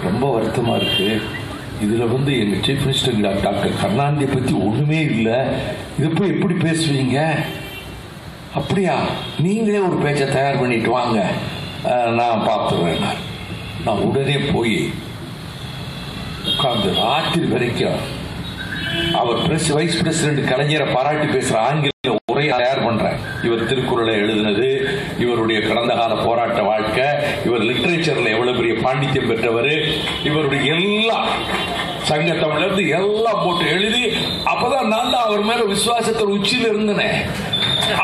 ரொம்ப வருத்தமா இருக்கு, இதுல எங்க சீஃப் மினிஸ்டர் டாக்டர் கருணாநிதியை பத்தி ஒண்ணுமே இல்லை, இது போய் எப்படி பேசுவீங்க? அப்படியா, நீங்களே ஒரு பேச்சை தயார் பண்ணிட்டு வாங்க, நான் பார்த்துருவேன். நான் உடனே போய் உட்கார்ந்து ராத்திரி வரைக்கும் அவர் வைஸ் பிரசிடென்ட் கலைஞரை பாராட்டி பேசுற ஆங்கில உரை தயார் பண்றேன். இவர் திருக்குறளை எழுதினது, இவருடைய கடந்த கால போராட்ட வாழ்க்கை, இவர் லிட்டரேச்சர்ல எவ்வளவு பெரிய பாண்டித்யம் பெற்றவர், இவருடைய எல்லா சங்க தமிழ்ல எல்லாம் போட்டு எழுதி, அப்பதான் நான் தான் அவர் மேல விசுவாசத்தில் உச்சியில் இருந்தேன்.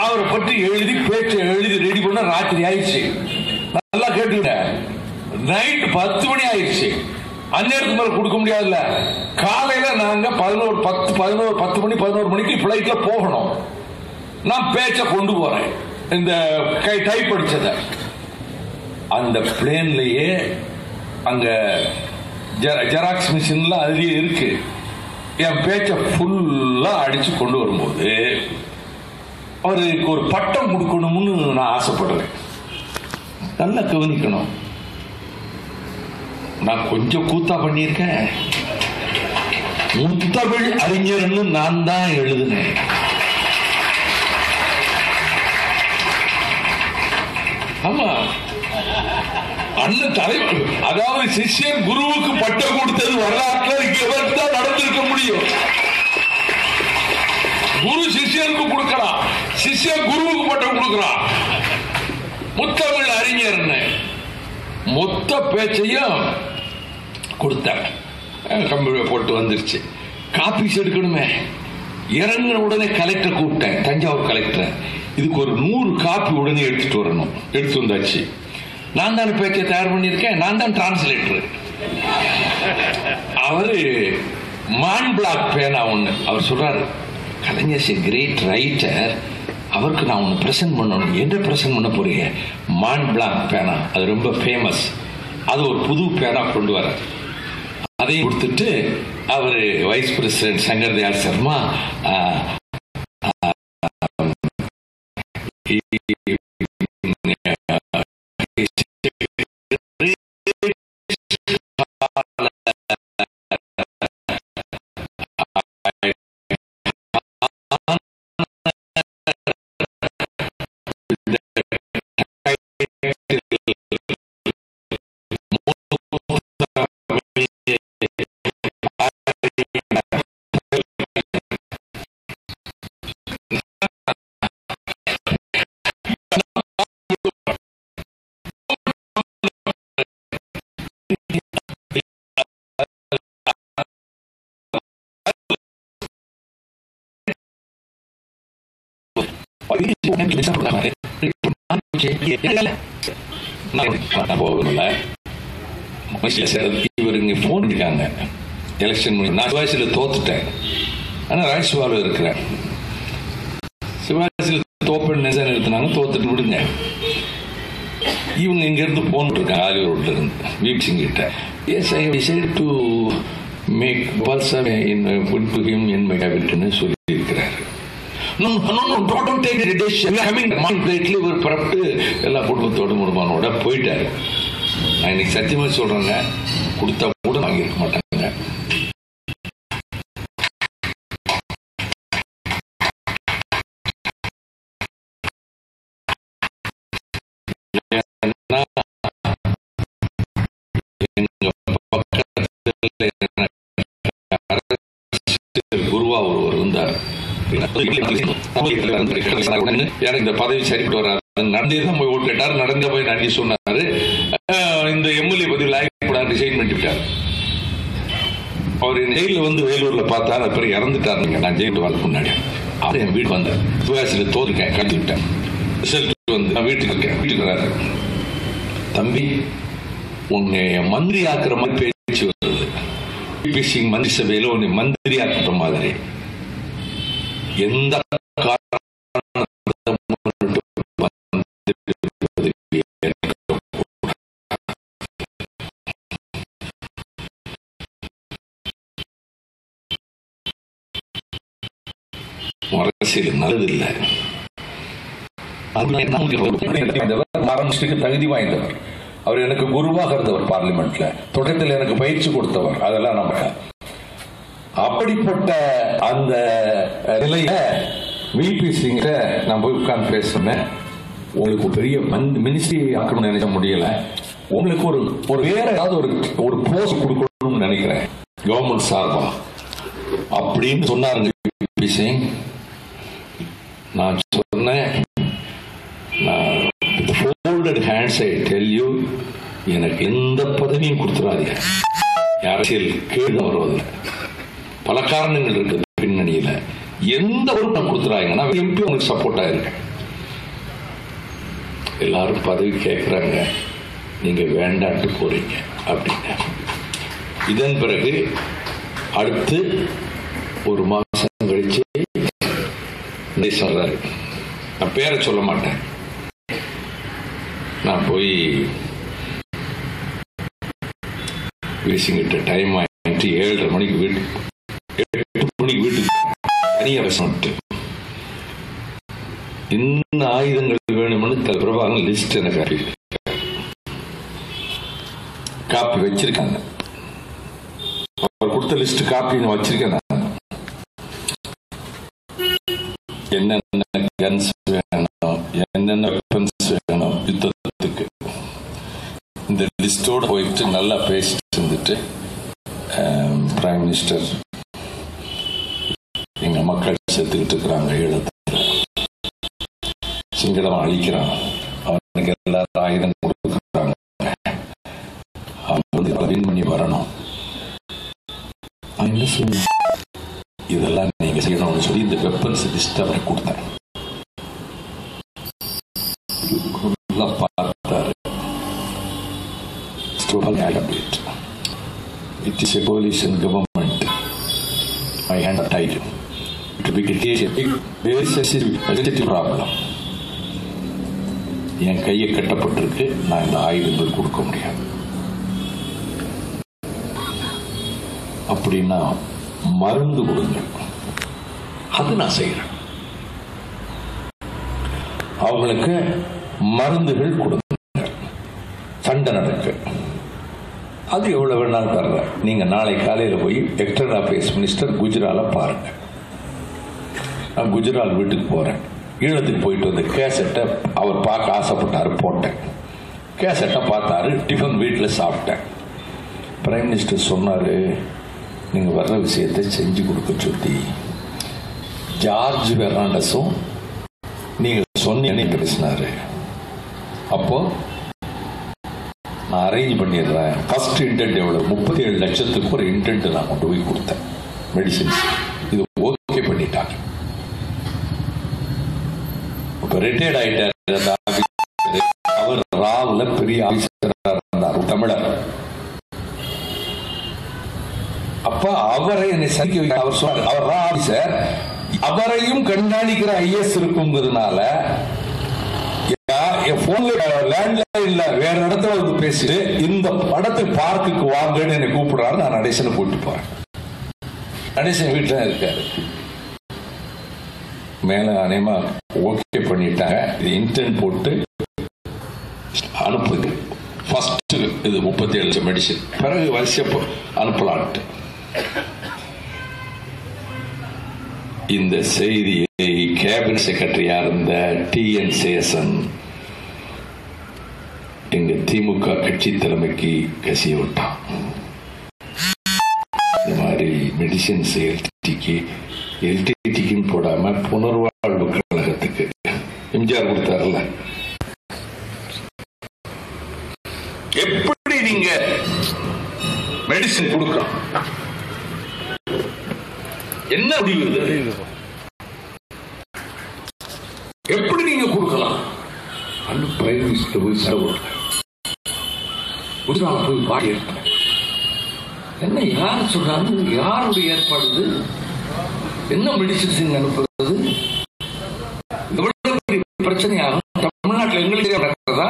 அவரை பற்றி எழுதி பேச்சை எழுதி ரெடி பண்ண ராத்திரி ஆயிடுச்சு. நல்லா கேட்டுக்கிட்டேன், நைட் 10 மணி ஆயிடுச்சு. அந்நேரத்துக்கு மேல கொடுக்க முடியாதுல்ல. காலையில நாங்க 10 மணிக்கு பிளைட்ல போகணும். நான் பேச்ச கொண்டு போறேன், இந்த டைப் அடிச்சத அந்த பிளேன்லயே அங்க ஜெராக்ஸ் மிஷின்ல அதுலயே இருக்கு. என் பேச்ச ஃபுல்லா அடிச்சு கொண்டு வரும்போது அவருக்கு ஒரு பட்டம் கொடுக்கணும்னு நான் ஆசைப்படுறேன். நல்லா கவனிக்கணும், நான் கொஞ்சம் கூத்தா பண்ணியிருக்கேன். முத்தமிழ் அறிஞர்னு நான் தான் எழுதினேன். ஆமா, அண்ணன் தலைவர், அதாவது சிஷ்யன் குருவுக்கு பட்டம் கொடுத்தது வரலாற்றில் இவருக்கு தான் நடந்திருக்க முடியும். குரு சிஷ்யனுக்கு கொடுக்கலாம், சிஷ்யன் குருவுக்கு பட்டம் கொடுக்கலாம். முத்தமிழ் அறிஞர்னு மொத்த பேச்சையும் கொடுத்தாங்க. கம்ப்யூட்டர் போட்டு வந்துருச்சு. காப்பீஸ் எடுக்கணுமே, இறங்கின உடனே கலெக்டர் கூப்பிட்டேன், தஞ்சாவூர் கலெக்டர். இதுக்கு ஒரு 100 காப்பி உடனே எடுத்துட்டு வரணும். எடுத்து வந்தாச்சு. நான் தானே பேச்சை தயார் பண்ணியிருக்கேன், நான் தான் டிரான்ஸ்லேட்டர். அவரு மான் பிளாக் பேனா ஒண்ணு, அவர் சொல்றாரு, கலைஞர் கிரேட் ரைட்டர், அவருக்கு நான் ஒன்று பிரசன்ட் பண்ணணும். என்ன பிரசன்ட் பண்ண போறீங்க? மான் பிளாக் பேனா, அது ரொம்ப ஃபேமஸ். அது ஒரு புது பேனா கொண்டு வர, அதையும் கொடுத்துட்டு அவர் வைஸ் பிரசிடென்ட் சங்கர் தயாள் சர்மா இவருங்க போன் இருக்காங்க. எலெக்ஷன் நான் சிவாசியில் தோத்துட்டேன், ஆனா ராஜ்சபாவில் இருக்கிறேன். சிவாசியில் தோப்பன் நிஜம் நிறுத்தினாங்க, தோத்துட்டு விடுங்க. இவங்க இங்க இருந்து போன் இருக்காங்க, ஆலிவர் ரோட்ல இருந்து வீப் சிங் கிட்ட. Yes, I decided to make பல்சா in put to him in my ஹேபிட்னு சொல்லி இருக்கிறாரு. எல்லா குடும்பத்தோட முருமானோட போயிட்டாரு. நான் இன்னைக்கு சத்தியமா சொல்றேங்க, கொடுத்தா கூட வாங்கியிருக்க மாட்டாங்க. குருவா ஒருவர் இருந்தார். எனக்கு இந்த பதவி சரிப்பட்டு வராது, நடந்தே தான் போய் ஓட்டு கேட்டார், நடந்த போய் நன்றி சொன்னாரு. இந்த எம்எல்ஏ பதவி லாயக்கூடாது ரிசைன் பண்ணிவிட்டார். அவர் ஜெயில வந்து வேலூர்ல பார்த்தாரு, அப்புறம் இறந்துட்டாருங்க. நான் ஜெயிலுக்கு வரதுக்கு முன்னாடி அவர் என் வீட்டு வந்தேன், சிவாசியில தோதுக்கேன், கழிச்சுக்கிட்டேன். ரிசல்ட் வந்து நான் வீட்டுக்கு இருக்கேன். வீட்டுக்கு வராரு, தம்பி உன்னை மந்திரி ஆக்குற மாதிரி பேச்சு வருது, பிசிங் மந்திரி சபையில உன்னை மந்திரி ஆக்குற மாதிரி எந்த அரசியல் நல்லதில்லை. தகுதி வாய்ந்தவர், அவர் எனக்கு குருவாக இருந்தவர், பார்லிமெண்ட்ல தொடக்கத்தில் எனக்கு பயிற்சி கொடுத்தவர், அதெல்லாம் நம்ம அப்படிப்பட்ட அந்த நிலையில விபி சிங்க நான் போய் உட்கார்ந்து பேசுனேன். உங்களுக்கு பெரிய மினிஸ்ட்ரி ஆக்கணும்னு நினைக்க முடியல, உங்களுக்கு ஒரு வேற ஏதாவது ஒரு போஸ்ட் கொடுக்கணும்னு நினைக்கிறேன் கவர்மெண்ட் சார்பா அப்படின்னு சொன்னாருங்க விபி சிங். நான் சொன்னேன், எனக்கு எந்த பதவியும் கொடுத்துடாதீங்க, அரசியல் கேடு வருவதில்லை, பல காரணங்கள் இருக்குது பின்னணியில, எந்த பொறுப்பை கொடுத்துறாங்க, நான் எம்பி உங்களுக்கு சப்போர்ட்டா இருக்கேன். எல்லாரும் பதவி கேட்கிறாங்க, நீங்க வேண்டாட்டு போறீங்க அப்படின்னு. இதன் பிறகு அடுத்து ஒரு மாசம் கழிச்சு சொல்றாரு, நான் பேரை சொல்ல மாட்டேன், நான் போய் வீசிங்கிட்ட டைம் ஆயிட்டு 7:30 மணிக்கு வீட்டுக்கு 8 மணிக்கு வீட்டுக்கு தனியாக பேசணும். இன்னும் ஆயுதங்கள் வேணும்னு பிரபாகரன் லிஸ்ட் எனக்கு காப்பி வச்சிருக்காங்க, அவர் கொடுத்த லிஸ்ட் காப்பி வச்சிருக்கேன். என்னென்ன கன்ஸ் வேணும், என்னென்ன வெப்பன்ஸ் வேணும் யுத்தத்துக்கு, இந்த லிஸ்டோட போயிட்டு நல்லா பேசிட்டு இருந்துட்டு பிரைம் மினிஸ்டர் எங்க மக்கள் செத்துக்கிட்டு இருக்கிறாங்க, ஈழத்துல சிங்களம் அழிக்கிறான், அவனுக்கு எல்லாரும் ஆயுதம் கொடுக்குறாங்க, அவன் வந்து வின் பண்ணி வரணும், இதெல்லாம் நீங்க செய்யணும்னு சொல்லி இந்த வெப்பன்ஸ் லிஸ்ட் அவரை கொடுத்தேன். பார்த்தாரு, it is a coalition government, my hand are tied, to be very sensitive problem, என் கையை கட்டப்பட்டிருக்கு, நான் இந்த ஆயுதங்கள் கொடுக்க முடியாது அப்படின்னா மருந்து கொடுங்க, அது நான் செய்யறேன். அவங்களுக்கு மருந்துகள் கொடுங்க, சண்டை நடக்கு, அது எவ்வளவு வேணாலும் தர்றேன். நீங்க நாளை காலையில போய் எக்ஸ்டர்னல் அஃபேர்ஸ் மினிஸ்டர் குஜரால பாருங்க. நான் குஜராத் வீட்டுக்கு போறேன், ஈழத்துக்கு போயிட்டு வந்து கேசட்டை அவர் பார்க்க ஆசைப்பட்டாரு, போட்டேன். கேசட்டை பார்த்தாரு, டிஃபன் வீட்டில் சாப்பிட்டேன். பிரைம் மினிஸ்டர் சொன்னாரு, நீங்க வர்ற விஷயத்தை செஞ்சு கொடுக்க சொல்லி ஜார்ஜ் பெர்னாண்டஸும் நீங்க சொன்னீங்கன்னு பேசினாரு. அப்போ நான் அரேஞ்ச் பண்ணிடுறேன். ஃபர்ஸ்ட் இன்டென்ட் எவ்வளவு, 37 லட்சத்துக்கு ஒரு இன்டென்ட் நான் கொண்டு போய் கொடுத்தேன் மெடிசின்ஸ். இது ஓகே பண்ணிட்டாங்க. இப்ப ரிட்டையர்ட் ஆயிட்டார் அவர், ராவ்ல பெரிய ஆபீசரா இருந்தார், தமிழர். அப்ப அவரை என்னை சந்திக்க அவர் சொன்னார், அவர் ரா ஆபீசர், அவரையும் கண்காணிக்கிற ஐஎஸ் இருக்குங்கிறதுனால லேண்ட்லைன்ல வேற இடத்துல வந்து பேசிட்டு இந்த படத்துக்கு பார்க்குக்கு வாங்கன்னு என்னை கூப்பிடுறாரு. நான் நடேசனை கூட்டு போறேன். நடேசன் வீட்டுல இருக்காரு. மேல அநேகமா ஓகே பண்ணிட்டாங்க, இது இன்டென்ட் போட்டு அனுப்புது. ஃபர்ஸ்ட் இது 37 லட்சம் மெடிசின், பிறகு வரிசை அனுப்பலான்ட்டு. இந்த செய்தியை கேபினட் செக்ரட்டரியா இருந்த TN சேசன் எங்க திமுக கட்சி தலைமைக்கு கசிய விட்டான். இந்த மாதிரி மெடிசின்ஸ் எல்டிடிக்கும் போடாம புனர்வாழ்வு கழகத்துக்கு எம்ஜிஆர் கொடுத்தாருல. எப்படி நீங்க மெடிசின் கொடுக்கலாம்? என்ன முடிவு இது? எப்படி நீங்க கொடுக்கலாம்? பிரைவேட் போய் செலவு போய் பாடி என்ன யார் சொல்றாங்க? யாருடைய ஏற்பாடு? என்ன மெடிசின் அனுப்புறது? பிரச்சனையாகும். தமிழ்நாட்டில் எங்களுக்கு நடக்கிறதா?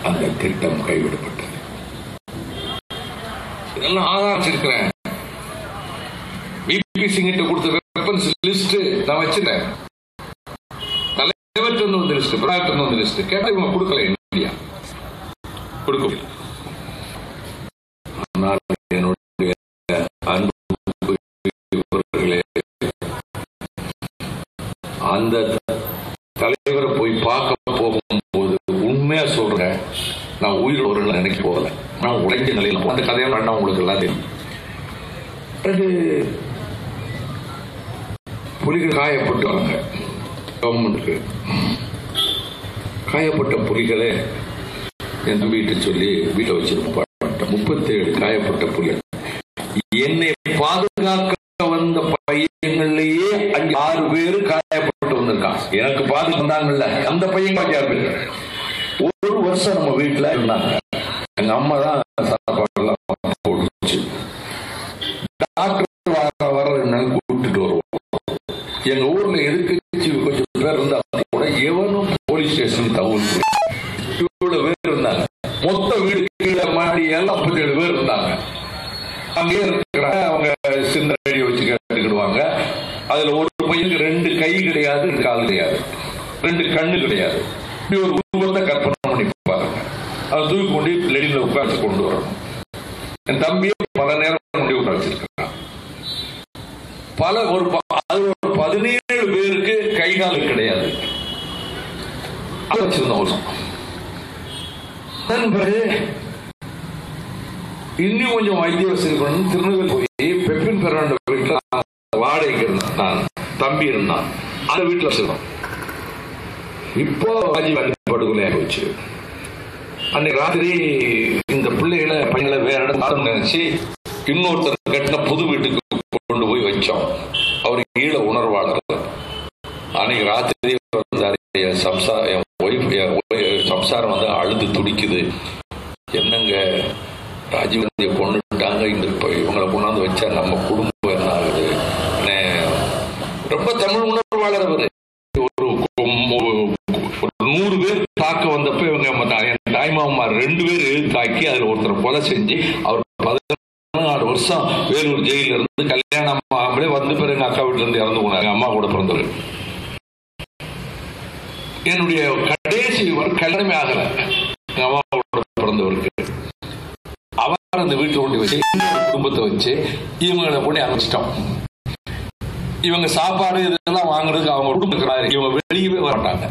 அந்த திட்டம் கைவிடப்பட்டது. இதெல்லாம் ஆதரிச்சிருக்கிறேன். விபி சிங்கிட்ட கொடுத்த வெப்பன்ஸ் லிஸ்ட் நான் வச்சிருக்கேன். தலைவர் வந்து லிஸ்ட், பிரதமர் வந்து லிஸ்ட் கேட்டா இவங்க கொடுக்கல. இந்தியா கொடுக்கல. என்னுடைய அந்த தலைவரை போய் பார்க்க போகும்போது உண்மையா சொல்றேன், நான் உயிர் ஒரு நினைக்க போகல. நான் உழைஞ்ச நிலையில் அந்த கதையை வேண்டாம், உங்களுக்கு எல்லாம் தெரியும். பிறகு புலிகள் காயப்பட்டுவாங்க. கவர்மெண்ட்டுக்கு காயப்பட்ட புலிகளை என் வீட்டை சொல்லி வீட்டை வச்சிருப்பாங்க. 37 காயப்பட்ட புலிகள். என்னை பாதுகாக்க வந்த பையன்கள்லயே 6 பேரு காயப்பட்டு வந்திருக்கான். எனக்கு பாதுகாப்பு வந்தாங்கல்ல அந்த பையன் 6 பேர். ஒரு வருஷம் நம்ம வீட்டுல இருந்தாங்க. எங்க அம்மா தான் சாப்பாடுலாம் போட்டுச்சு. டாக்டர் வர கூப்பிட்டுட்டு வருவோம். எங்க ஊர்ல எதிர்கட்சி கொஞ்சம் பேர் இருந்தா கூட எவனும் போலீஸ் ஸ்டேஷன் தகவல் இவ்வளவு பேர் இருந்தாங்க. மொத்த வீடு கீழே மாடி எல்லாம் 57 பேர் இருந்தாங்க. அங்கே இருக்கிறாங்க. அவங்க சின்ன ரேடியோ வச்சு கேட்டுக்கிடுவாங்க. அதுல ஒரு பையனுக்கு 2 கை கிடையாது, 2 கால் கிடையாது, 2 கண்ணு கிடையாது. இப்படி ஒரு உருவத்தை கற்பனை பண்ணி பாருங்க. அதை தூக்கி கொண்டு லெடில உட்காந்து கொண்டு வரணும். என் தம்பியை பல நேரம் கொண்டு உட்காந்துருக்கான். ஒரு 17 பேருக்கு கை கால் கிடையாது. அது வச்சிருந்தோம். அதன் பிறகு இன்னும் கொஞ்சம் வைத்திய வசதி பண்ணு திருநெல்வேலி போய் பெப்பின் பெறாண்ட வீட்டுல வாடகைக்கு இருந்தான். நான் தம்பி இருந்தான். அந்த வீட்டுல வச்சிருந்தோம். இப்போ படுகொலையாக போச்சு. அன்னைக்கு ராத்திரி இந்த பையனை வேற இடம் நினைச்சு இன்னொருத்தர் கட்டின புது வீட்டுக்கு கொண்டு போய் வச்சோம். அவருக்கு ஈழ உணர்வாளர். அன்னைக்கு ராத்திரி சம்சாரம் வந்து அழுது துடிக்குது. என்னங்க ராஜீவ்காந்தியை கொண்டுட்டாங்க, இவங்களை கொண்டாந்து வச்சா நம்ம குடும்பம் என்ன ஆகுது? ரொம்ப தமிழ் உணர்வாளர் அவரு. ஒரு 100 பேர் தாக்க வந்தப்ப இவங்க தாய்மாமார் 2 பேர் தாக்கி அதுல ஒருத்தர் கொலை செஞ்சு அவர் 14 வருஷம் வேலூர் ஜெயில இருந்து கல்யாணம் ஆகாமலே வந்து பிறகு எங்க அக்கா வீட்டுல இருந்து இறந்து போனாங்க. அம்மா கூட பிறந்தவர். என்னுடைய கடைசி கல்யாணமே ஆகல. எங்க அம்மாவோட பிறந்தவருக்கு அவர் அந்த வீட்டுல கொண்டு வச்சு குடும்பத்தை வச்சு இவங்களை கொண்டு அனுப்பிச்சிட்டோம். இவங்க சாப்பாடு இதெல்லாம் வாங்குறதுக்கு அவங்க குடும்பம் இவங்க வெளியவே வரட்டாங்க.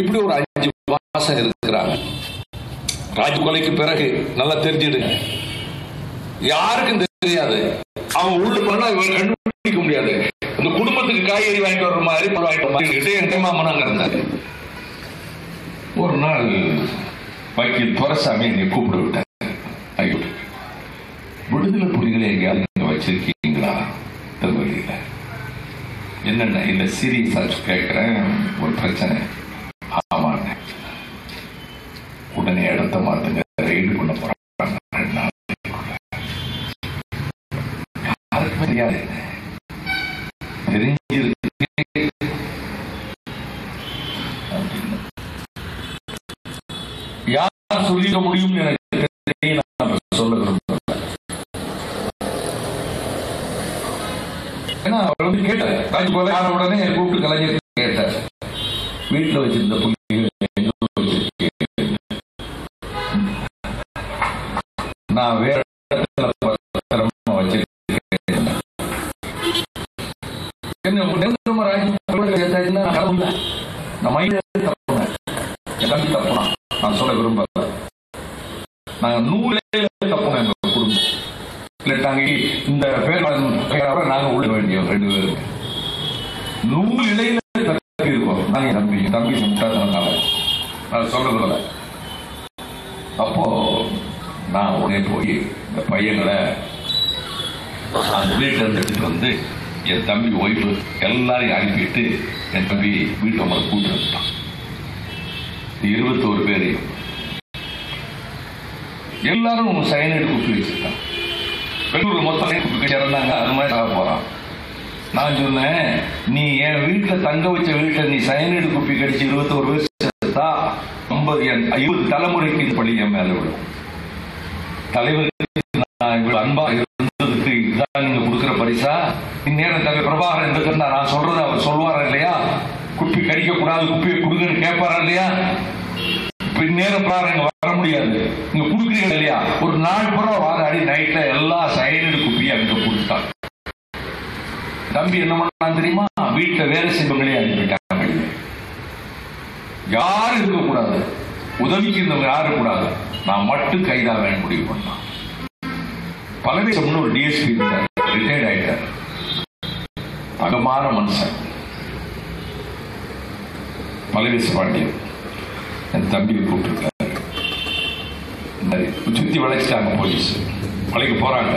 இப்படி ஒரு 5 மாசம் இருக்கிறாங்க. ராஜ் கொலைக்கு பிறகு நல்லா தெரிஞ்சிடுங்க, யாருக்கும் தெரியாது. அவங்க உள்ள போனா இவங்க கண்டுபிடிக்க முடியாது. இந்த குடும்பத்துக்கு காய்கறி வாங்கிட்டு வர்ற மாதிரி வாங்கிட்டு மாமனாங்க இருந்தாரு. ஒரு நாள் வக்கீல் துரைசாமி என்னை கூப்பிட்டு விட்டார். விடுதலை புலிகளை எங்கேயாவது வச்சிருக்கீங்களா திருவள்ளியில? என்னென்ன இல்ல சீரியஸா கேட்கிறேன், ஒரு பிரச்சனை. ஆமாங்க. உடனே இடத்த மாத்துங்க, ரெய்டு பண்ண போறாங்க. 2 நாள் யாருக்குமே தெரியாது. யார் சொல்லிட முடியும் எனக்கு சொல்ல விரும்புகிறேன். ஏன்னா அவர் வந்து கேட்டார். ராஜ்கோலை ஆன உடனே கூப்பிட்டு கலைஞர் கேட்டார், வீட்டுல வச்சிருந்த புள்ளிகள் நான் வேற இடத்துல வச்சிருக்கேன். சொல்ல விரும்பல. நாங்க 100 தப்புன எங்க குடும்பம் இல்ல, நாங்க இந்த பேரோட நாங்க உள்ள வேண்டிய 2 பேரும் 100 இலையில தப்பி இருக்கோம். நாங்க தம்பி முட்டாதனால நான் சொல்ல விரும்பல. அப்போ நான் உடனே போய் இந்த பையங்களை அந்த வீட்டில் இருந்து எடுத்துட்டு வந்து என் தம்பி ஒய்ஃபு எல்லாரையும் அனுப்பிட்டு என் தம்பி வீட்டு அவங்க கூட்டு வந்துட்டான். 21 பேர் எல்லாரும் சைனைடு குப்பி வச்சுட்டான். பெங்களூர் மொத்தம் குப்பி இறந்தாங்க. அது மாதிரி போறான். நான் சொன்னேன், நீ என் வீட்டில் தங்க வச்ச வீட்டில் நீ சைனைடு குப்பி கடிச்சு 21 பேர் சேர்த்தா 50 தலைமுறைக்கு இந்த பள்ளி என் மேல விடும். தலைவருக்கு நான் அன்பா இருந்ததுக்கு இதுதான் நீங்க கொடுக்குற பரிசா? இந்நேரம் தம்பி பிரபாகரன் இருந்திருந்தா நான் சொல்றத அவர் சொல்லுவாரா இல்லையா? குப்பி கடிக்க கூடாது, குப்பியை கொடுங்கன்னு கேட்பாரா இல்லையா? நேரம் பிராரங்க வர முடியாது, நீங்க கொடுக்குறீங்க இல்லையா? ஒரு நாள் பூரா வாதாடி நைட்ல எல்லா சைனடு குப்பியும் அங்க கொடுத்தான். தம்பி என்ன பண்ணலாம் தெரியுமா? வீட்டுல வேலை செய்வங்களே அனுப்பிட்டாங்க. யாரும் இருக்கக்கூடாது, உதவிக்கு இருந்தவங்க யாரும் கூடாது, நான் மட்டும் கைதாவேன் முடிவு பண்ணான். பலவேசம் ஒரு டிஎஸ்பி இருந்தார், ரிட்டையர்ட் ஆயிட்டார். அகமான மனுஷன் பலவேச பாண்டியன். என் தம்பியை கூப்பிட்டுருக்காரு. சுத்தி வளைச்சிட்டாங்க போலீஸ். வளைக்க போறாங்க.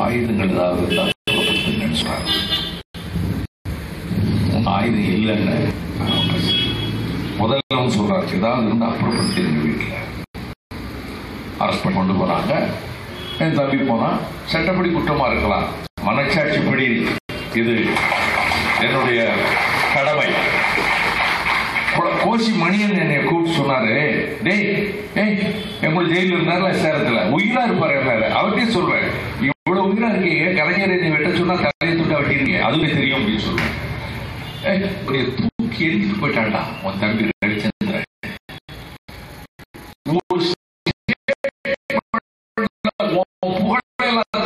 ஆயுதங்கள் ஏதாவது இருந்தால் சொல்றாங்க. ஆயுதம் இல்லைன்னு முதல்ல சொல்றாரு. ஏதாவது இருந்தா அப்புறப்படுத்தி எங்க வீட்டுல அரெஸ்ட் பண்ணி கொண்டு போறாங்க. என் தம்பி போனா சட்டப்படி குற்றமா இருக்கலாம், மனச்சாட்சிப்படி இது என்னுடைய கடமை. கோசி மணியன் என்னை கூப்பிட்டு சொன்னாரு, டேய் எங்களுக்கு ஜெயில இருந்தாருல சேரத்துல உயிரா இருப்பாரு மேல. அவர்கிட்டயும் சொல்றேன், இவ்வளவு உயிரா இருக்கீங்க, கலைஞரை நீ வெட்ட சொன்னா தலையை துட்டா வெட்டிருக்கீங்க, அதுவே தெரியும் அப்படின்னு சொல்றேன். தூக்கி எரிஞ்சிட்டு போயிட்டாண்டா உன் தம்பி ரவிச்சந்திரன்.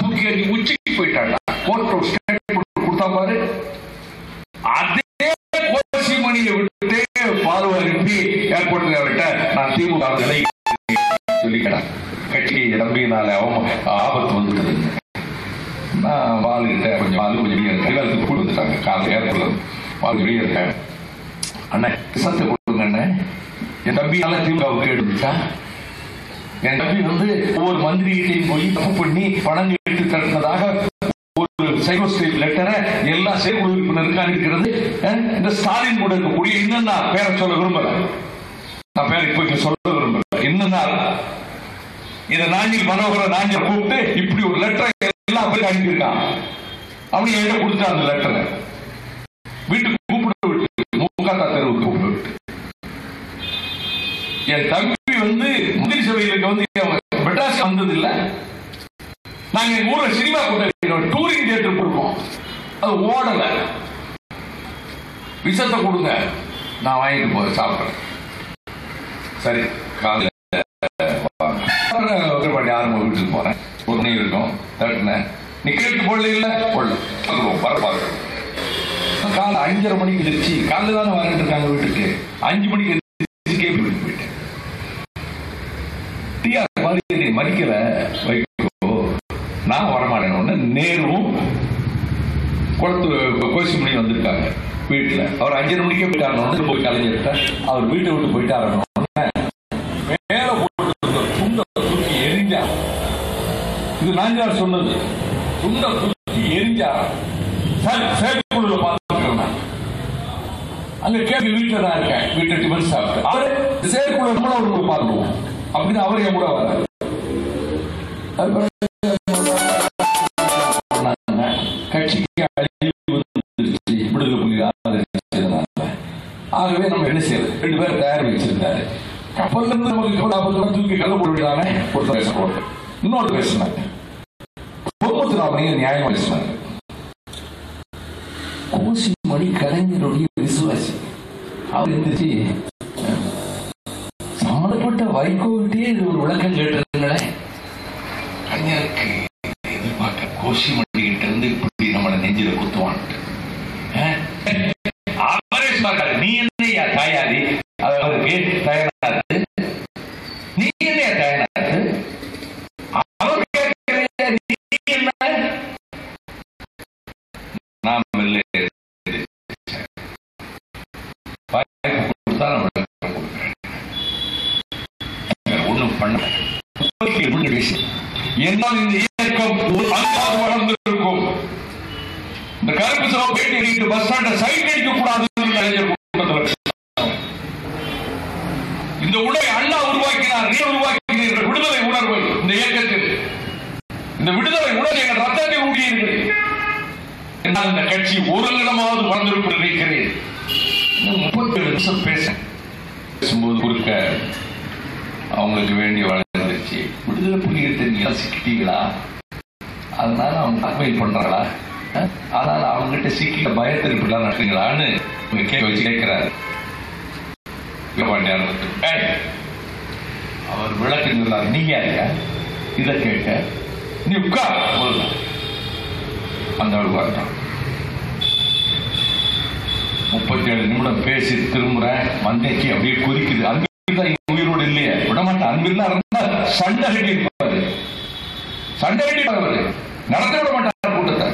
தூக்கி எறிஞ்சி உச்சிக்கு போயிட்டாண்டா. கோர்ட் ஸ்டேட்மெண்ட் கொடுத்தா பாரு. அதே கோசி மணியை விட்டு பாதுகாப்பு ஏர்போர்ட்ல விட்ட நான் திமுக சொல்லிக்கிறேன். கட்சி நம்பினால ஆபத்து வந்துட்டு நான் பாலுகிட்ட கொஞ்சம் வெளியே இருக்கேன். கூட வந்துட்டாங்க. காலையில் ஏர்போர்ட்ல பால் வெளியே இருக்கேன். அண்ணன் சத்தை கொடுங்க அண்ணன். என் தம்பியால திமுகவுக்கு எடுத்துட்டா. என் தம்பி ஒவ்வொரு மந்திரிகிட்டையும் போய் தப்பு பண்ணி பணம் எடுத்து தடுத்ததாக ஒரு சைபர் லெட்டரை எல்லா செயற்குழு உறுப்பினருக்கு அனுப்பிக்கிறது. இந்த ஸ்டாலின் கூட இருக்கக்கூடிய இன்னும் நான் பேரை சொல்ல விரும்பல, நான் பேரை இப்ப சொல்ல விரும்பல. இன்னும் இதை நாஞ்சில் மனோகர நாஞ்சில் கூப்பிட்டு இப்படி ஒரு லெட்டரை எல்லாம் பேருக்கு அனுப்பியிருக்கான். அப்படி என்கிட்ட கொடுத்தா அந்த லெட்டரை வீட்டுக்கு கூப்பிட்டு விட்டு மூக்காத்தா தெருவுக்கு கூப்பிட்டு விட்டு என் தம்பி முதிரி சபைகளுக்கு மெட்ராஸ் வந்தது இல்லை. நாங்க எங்க ஊர்ல சினிமா கூட்டம் டூரிங் தியேட்டர் கொடுப்போம், அது ஓடல. விஷத்தை கொடுங்க, நான் வாங்கிட்டு போய் சாப்பிட்றேன். சரி, காலையில் ஆரம்ப வீட்டுக்கு போறேன். ஒரு மணி இருக்கும். நீ கேட்டு போடல இல்ல போடல பரப்பாரு. காலை 5:30 மணிக்கு எதிர்ச்சி, காலையில் தானே வாங்கிட்டு இருக்காங்க வீட்டுக்கு. 5 மணிக்கு எதிர்ச்சி கேட்டு வீட்டுக்கு போயிட்டேன். மதிக்கல வைக்கோ, நான் வரமாட்டேன். நேரும் கோசி மணி வந்திருக்காங்க வீட்டுல. அவர் 5:30 மணிக்கே போயிட்டாரு. போய் கலைஞர்கிட்ட அவர் வீட்டை விட்டு போயிட்டாரு. மேல போட்டு துண்ட தூக்கி எரிஞ்சா. இது நாஞ்சார் சொன்னது. துண்ட தூக்கி எரிஞ்சா. செயற்குழுல பார்த்துருக்கேன். அங்க கேள்வி வீட்டுல தான் இருக்கேன். வீட்டை டிஃபன் சாப்பிட்டு அவரு செயற்குழு நம்மளும் பார்த்துருவோம் அப்படின்னு அவர் என் கூட வர கட்சிக்கு விடுதலை. ஆகவே நம்ம என்ன செய்யறது? 2 பேர் தயார் வச்சிருந்தாரு. கப்பல்ல இருந்து நமக்கு தூக்கி கல்ல போட்டுவிடானே ஒருத்தர் பேசுறோம். இன்னொரு பேசினாங்க. நியாயமா பேசினாங்க. கோசி மணி கலைஞருடைய விசுவாசி. அவர் இருந்துச்சு சம்பந்தப்பட்ட வைகோவிட்டே இது ஒரு விளக்கம் கேட்டிருந்தீங்களே. கலைஞருக்கு எதிர்பார்க்க கோசி மணி கிட்ட இருந்து இப்படி நம்மளை நெஞ்சில குத்துவான். அவரே சொன்னாரு, நீ என்ன தாயாரி அவருக்கு தயாராது பண்ண என்னால் இந்த இயக்கம் வளர்ந்திருக்கும். இந்த கருப்பு சவ பேட்டி பஸ் ஸ்டாண்ட சைட் அடிக்க கூடாது. இந்த உடை அண்ணா உருவாக்கினார், நீ உருவாக்கினீர்கள் விடுதலை உணர்வை. இந்த இயக்கத்தில் இந்த விடுதலை உணர்வை எங்கள் ரத்தத்தை ஊட்டியீர்கள். என்னால் இந்த கட்சி ஒரு இடமாவது வளர்ந்திருப்பது நினைக்கிறேன். 37 நிமிஷம் பேசும்போது குறுக்க அவங்களுக்கு வேண்டிய வளர்ந்துருச்சு. விடுதலை புலிகளை நீங்க சிக்கிட்டீங்களா, அதனால அவங்க தகவல் பண்றாங்களா, அதனால அவங்க கிட்ட சிக்கிட்ட பயத்திருப்பெல்லாம் நடத்துங்களான்னு வச்சு கேட்கிறாரு. அவர் விளக்குகிறார். நீங்க யாரியா இதை கேட்க, நீ உட்கார் அந்த வரட்டான். 37 நிமிடம் பேசி திரும்புறேன். மந்தைக்கு அப்படியே குறிக்குது. அன்பில் உயிரோடு இல்லையே, விடமாட்டேன். அன்பில் இருந்தா சண்டை கட்டி இருப்பாரு, சண்டை கட்டி இருப்பாரு, நடத்த விட மாட்டார் கூட்டத்தை.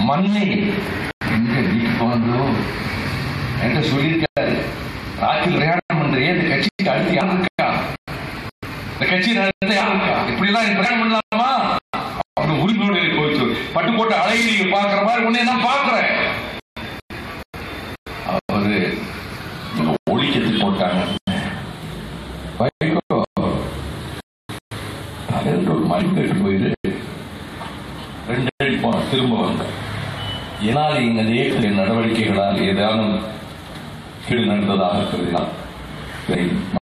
மண்ணை எங்க வீட்டுக்கு வந்தோம் என்று சொல்லியிருக்காரு. ராத்திரி பிரயாணம் பண்றே இந்த கட்சிக்கு அடுத்து யாரு இருக்கா, இந்த கட்சி நடத்த யாரு இருக்கா, இப்படி எல்லாம் பிரயாணம் பண்ணலாமா அப்படி உரிமையோடு போயிட்டு பட்டுக்கோட்டை அழகிரியை பாக்குற மாதிரி உன்னை நான் பாக்குறேன். அவரு ஒளிக்கத்து போட்டாங்க. ஒரு மணி கேட்டு போயிரு 2 அடி திரும்ப வந்த. ஏனால் எங்கள் இயக்க நடவடிக்கைகளால் ஏதானும் கீழ் நடந்ததாக கருதினால்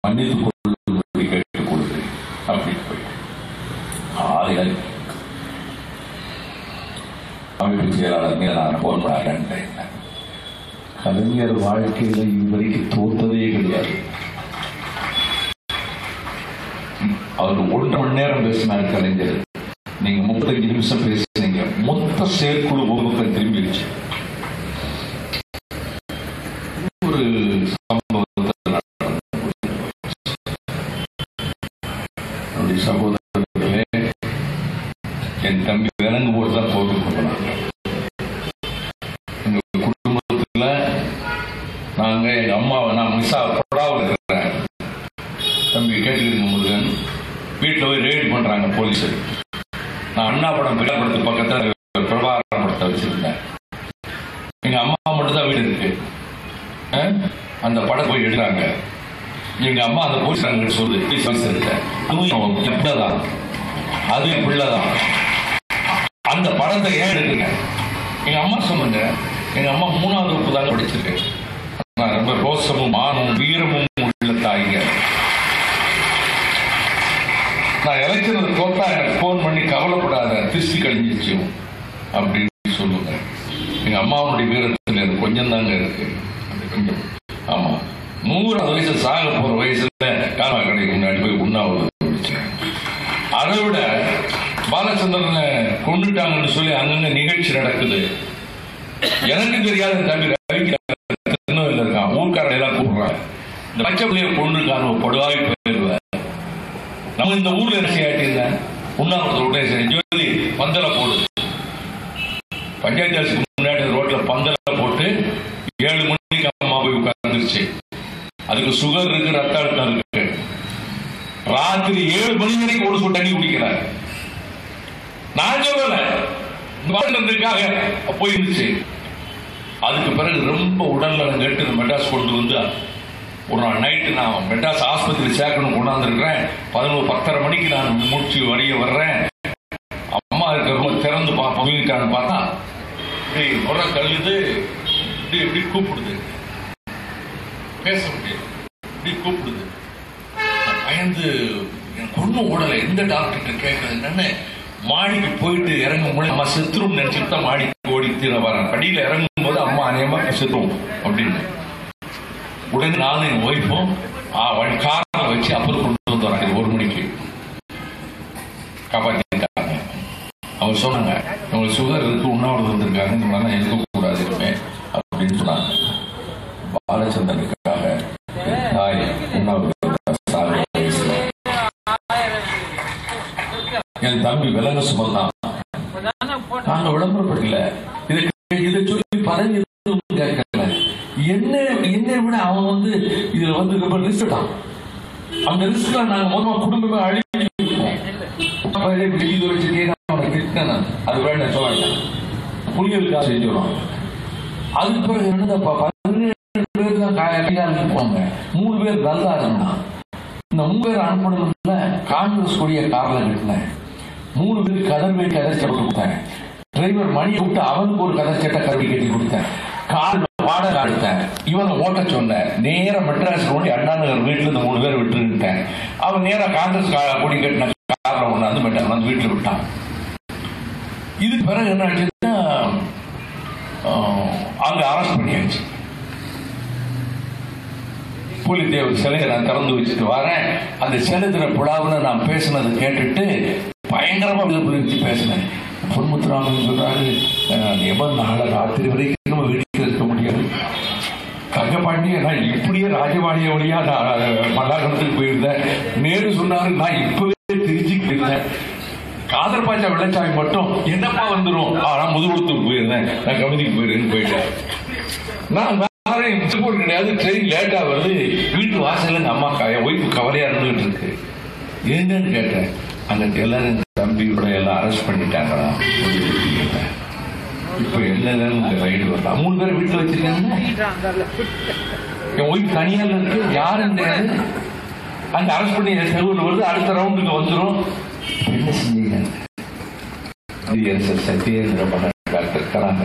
மன்னித்துக் கொள்ளும்படி கேட்டுக் கொள்கிறேன் அப்படின்னு போயிட்டு அமைப்பு செயலாளர் மீது நான் போராட்டம். கலைஞர் வாழ்க்கையில இதுவரைக்கும் தோற்றதே கிடையாது. அவர் 1.5 மணி நேரம் பேசினார் கலைஞர். நீங்க 35 நிமிஷம் பேசுனீங்க. மொத்த செயற்குழு ஒரு பக்கம் திரும்பிடுச்சு. ஒரு சகோதரர்களே, என் தம்பி விலங்கு போட்டுதான் போட்டு கொடுக்கிறாங்க. எங்க குடும்பத்துல நாங்க எங்க அம்மாவை நான் மிஸ்ஸா படாவில் இருக்கிறேன். தம்பி கேட்டுக்கிட்டு முருகன் வீட்டில் போய் ரெய்ட் பண்றாங்க போலீஸ். நான் அண்ணா படம் பிள்ளைப்படத்து பக்கத்தில் பிரபாகரன் படத்தை வச்சிருந்தேன். எங்க அம்மா மட்டும் தான் வீடு இருக்கு. அந்த படம் போய் எடுக்கிறாங்க. எங்க அம்மா அந்த போலீஸ் சொல்லுது இருக்கேன், அது என் பிள்ளைதான். அந்த படத்தை ஏன் எடுக்குங்க? எங்க அம்மா சொன்னாங்க. எங்க அம்மா 3ஆவது வகுப்பு தான் படிச்சிருக்கேன். ரொம்ப ரோசமும் மானமும் வீரமும் உள்ள தாய்ங்க. நான் எலெக்ஷன் தோட்டா எனக்கு போன் பண்ணி கவலைப்படாத, திருச்சி கழிஞ்சிச்சு அப்படின்னு சொல்லுங்க. எங்க அம்மாவுடைய வீரத்தில் எனக்கு கொஞ்சம் தாங்க இருக்கு. கொஞ்சம் ஆமா, 100வது வயசு சாக போற வயசுல காலா கடைக்கு முன்னாடி போய் உண்ணாவது. அதை விட பாலச்சந்திரனை கொண்டுட்டாங்கன்னு சொல்லி அங்கங்க நிகழ்ச்சி நடக்குது. எனக்கு தெரியாத தம்பி ரவிக்கு இருக்கான், ஊர்க்காரன் எல்லாம் கூப்பிடுறாங்க. இந்த பச்சை பிள்ளைய கொண்டுருக்கான படுவாய் போயிடுவேன். நம்ம இந்த ஊர்ல என்ன செய்யாட்டிருந்த உண்ணாவிரத உடனே ஜோதி பந்தல போடு, பஞ்சாயத்து ஆட்சிக்கு முன்னாடி ரோட்ல பந்தல போட்டு 7 மணிக்கு அம்மா போய் உட்கார்ந்துருச்சு. அதுக்கு சுகர் இருக்கு, ரத்த அழுத்தம் இருக்கு. ராத்திரி 7 மணி வரைக்கும் ஒரு சொட்டு தண்ணி குடிக்கிறார். நான் சொல்லல, போயிருந்துச்சு. அதுக்கு பிறகு ரொம்ப உடல்ல கேட்டு மெட்ராஸ் கொண்டு வந்து ஒரு நாள் நைட்டு நான் மெட்ராஸ் ஆஸ்பத்திரி சேர்க்கணும் கொண்டாந்துருக்கிறேன். 11:30 மணிக்கு நான் மூச்சு வழிய வர்றேன். அம்மா இருக்க ரொம்ப திறந்து பார்ப்போம் பார்த்தா முறை கழுது இப்படி கூப்பிடுது, பேச முடியாது, இப்படி கூப்பிடுது. பயந்து எனக்கு ஒன்றும் ஓடலை. எந்த டாக்டர்கிட்ட கேட்கறது என்னன்னு மாடிக்கு போயிட்டு இறங்கும் போது அம்மா செத்துரும் நினைச்சுட்டு தான் மாடிக்கு ஓடி தீர வரேன். படியில் இறங்கும் போது அம்மா அநேகமா செத்துரும் அப்படின்னு உடனே நானும் என் ஒய்ஃபும் காரில் வச்சு அப்புறம் கொண்டு வந்து வராங்க. 1 மணிக்கு காப்பாற்றிட்டாங்க. அவங்க சொன்னாங்க, உங்களுக்கு சுகர் இருக்கு, உண்ணாவிரதம் வந்திருக்காங்க, இந்த மாதிரிலாம் இருக்கக்கூடாது இனிமே அப்படின்னு சொன்னாங்க. பாலச்சந்திரனுக்காக தாய் உண்ணாவிரதம், என் தம்பி விலங்க சுமந்தான். நாங்க விளம்பரப்படல, இதை சொல்லி பதவி கேட்கல. என்ன விட அவன் இதுல லிஸ்ட் அந்த ரிஸ்க்ல நாங்க மொத்தமா குடும்பமே அழிப்போம். அது வேண்டாம் சொல்ல புலிகளுக்காக செஞ்சிடும். அதுக்கு பிறகு என்னப்பா 17 பேர் தான் கையாளுப்பாங்க, 3 பேர் நல்லா இருந்தான். இந்த 3 பேர் அனுப்பணும்ல காங்கிரஸ் கொடிய கார்ல கட்டினேன். 3 பேர் கதர் வேட்டி கதர் சட்டை கொடுத்தேன். டிரைவர் மணி விட்டு அவனுக்கு ஒரு கதர் சட்டை கருவி கட்டி கொடுத்தேன். கார் வாடகை எடுத்தேன். இவனை ஓட்ட சொன்னேன். நேர மெட்ராஸ் ஓட்டி அண்ணா நகர் வீட்டுல இந்த 3 பேர் விட்டுருட்டேன். அவன் நேர காங்கிரஸ் கொடி கட்டின கார்ல ஒண்ணாந்து மெட்ராஸ் வந்து வீட்டுல விட்டான். இது பிறகு என்ன ஆச்சுன்னா அங்க அரெஸ்ட் பண்ணியாச்சு. புலிதேவர் சிலையை நான் திறந்து வச்சுட்டு வரேன். அந்த சிலை தின புலாவில் நான் பேசினதை கேட்டுட்டு பயங்கரமா விழுப்புரிச்சு பேசினேன். பொன்முத்துராமன் சொல்றாரு, எவன் நாளை ராத்திரி வரைக்கும் நம்ம வீட்டில் இருக்க முடியாது. கங்கபாண்டிய நான் இப்படியே ராஜபாண்டிய வழியா நான் மல்லாகணத்துக்கு போயிருந்தேன். நேரு சொன்னாரு, நான் இப்பவே திருச்சிக்கு போயிருந்தேன். காதர் பாய்ச்சா வெள்ளச்சாமி மட்டும் என்னப்பா வந்துடும், நான் முதுகுளத்தூர் போயிருந்தேன், நான் கமிதிக்கு போயிருந்தேன்னு போயிட்டேன். நான் கிடையாது, ட்ரெயின் லேட்டா வருது. வீட்டு வாசல்ல எங்க அம்மா ஒய்ஃபு கவலையா இருந்துகிட்டு இருக்கு. என்னன்னு கேட்டேன். அந்த எல்லாரும் தம்பியோட எல்லாம் அரெஸ்ட் பண்ணிட்டாங்க. இப்ப என்ன ரைடு வரலாம். 3 பேரை வீட்டுல வச்சிருக்காங்க. என் ஒய்ஃப் தனியால இருக்கு, யாரும் தெரியாது. அந்த அரெஸ்ட் பண்ணி செலவுல வருது. அடுத்த ரவுண்டுக்கு வந்துடும். என்ன செஞ்சீங்க? சத்யேந்திர டாக்டர் கராங்க.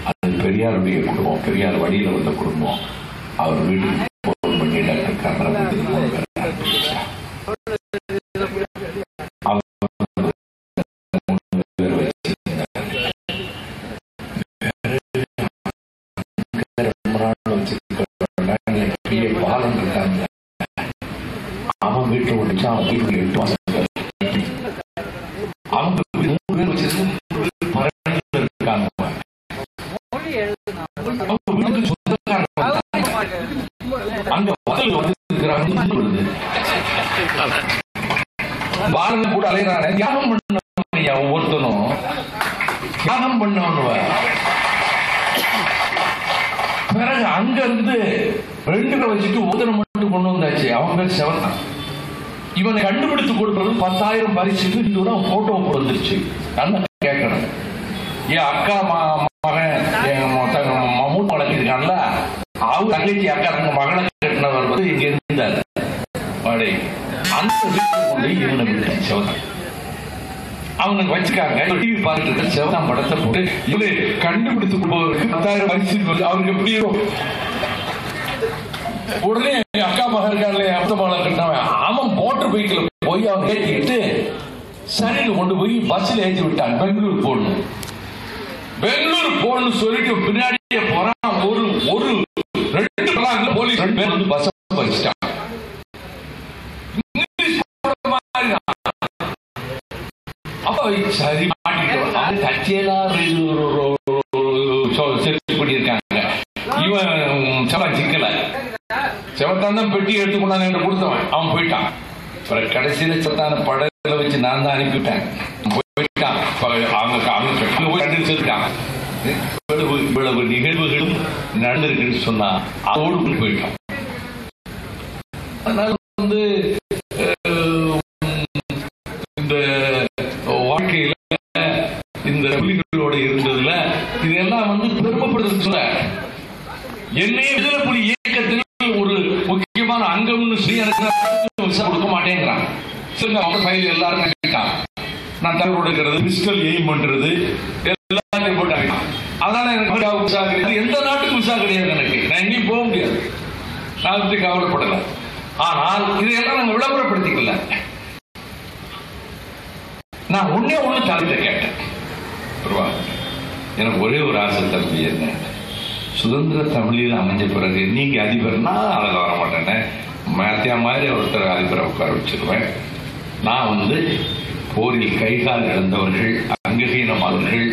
அது பெரியாருடைய குடும்பம், பெரியார் வழியில வந்த குடும்பம். அவர் வீட்டுக்கு போன் பண்ணி டாக்டர் கராங்க பாலம் இருக்காங்க. அவன் வீட்டுல ஒடிச்சா அவன் வீட்டுல 8 மாசம் அவங்க 3 பேர் வச்சிருக்காங்க. அங்க பாரத கூட அலைகிறான தியாகம் பண்ண ஒவ்வொருத்தனும் தியாகம் பண்ணவனுவ. பிறகு அங்க இருந்து 2 பேரை வச்சுட்டு ஒருத்தனை மட்டும் கொண்டு வந்தாச்சு. அவன் பேர் செவன். இவனை கண்டுபிடித்து கொடுக்கிறது 10,000 பரிசுக்கு போட்டோ வந்துருச்சு. நல்லா கேட்கணும். என் அக்கா மகன் மூத்த வளர்த்திருக்கான்ல, அவர் தங்கச்சி அக்கா மகளை கட்டினவர் வந்து இங்க இருந்தார். அந்த வீட்டுக்கு செவன் அவங்க வச்சுக்காங்க. டிவி பார்த்துட்டு செவனாம் படத்தை போட்டு இவரு கண்டுபிடித்து கொடுப்பவருக்கு 10,000 பரிசு அவருக்கு எப்படியோ. உடனே அக்கா மகன் இருக்காங்களே அப்த மகளை கட்டினவன், அவன் மோட்டர் பைக்ல போய் அவன் ஏற்றிக்கிட்டு சரியில கொண்டு போய் பஸ்ல ஏற்றி விட்டான். பெங்களூர் போடணும், பெங்களூர் போடணும் சொல்லிட்டு பின்னாடியே போறான். ஒரு 2 போலீஸ் 2 பேர் வந்து பஸ் வச்சுட்டான். அப்ப சரி கட்சியெல்லாம் பண்ணியிருக்காங்க. இவன் சிக்கல செவத்தான் தான் பெட்டி எடுத்துக்கொண்டாங்க என்று கொடுத்தவன். அவன் போயிட்டான். கடைசியில செவத்தான படத்துல வச்சு நான் தான் அனுப்பிவிட்டேன். போயிட்டான். இவ்வளவு நிகழ்வுகளும் நடந்திருக்குன்னு சொன்னா அதோடு போயிட்டான். அதனால வந்து இந்த வாழ்க்கையில இந்த புலிகளோட இருந்ததுல இதெல்லாம் வந்து பெருமைப்படுறது சொல்ல என்னையே விடுதலை புலி இயக்கத்தில் ஒரு முக்கியமான அங்கம்னு சொல்லி எனக்கு கொடுக்க மாட்டேங்கிறான். எல்லாரும் கேட்டான். நான் தகவல் எடுக்கிறது, பிஸ்டல் எய்ம் பண்றது எல்லாத்தையும் போட்டாங்க. அதனால எனக்கு விசா கிடையாது. எந்த நாட்டுக்கு விசா கிடையாது. எனக்கு நான் எங்கேயும் போக முடியாது. நான் பற்றி கவலைப்படல. ஆனால் இதையெல்லாம் நாங்கள் விளம்பரப்படுத்திக்கல. நான் ஒன்னே தலையிட்ட கேட்டேன். எனக்கு ஒரே ஒரு ஆசை தம்பி, என்ன சுதந்திர தமிழில் அமைஞ்ச பிறகு நீங்க அதிபர்னா அதில் வர மாட்டேன். மேத்தியா மாதிரி ஒருத்தர் அதிபரை உட்கார வச்சிருவேன். நான் வந்து போரில் கைகால் இழந்தவர்கள், அங்ககீனமானவர்கள்,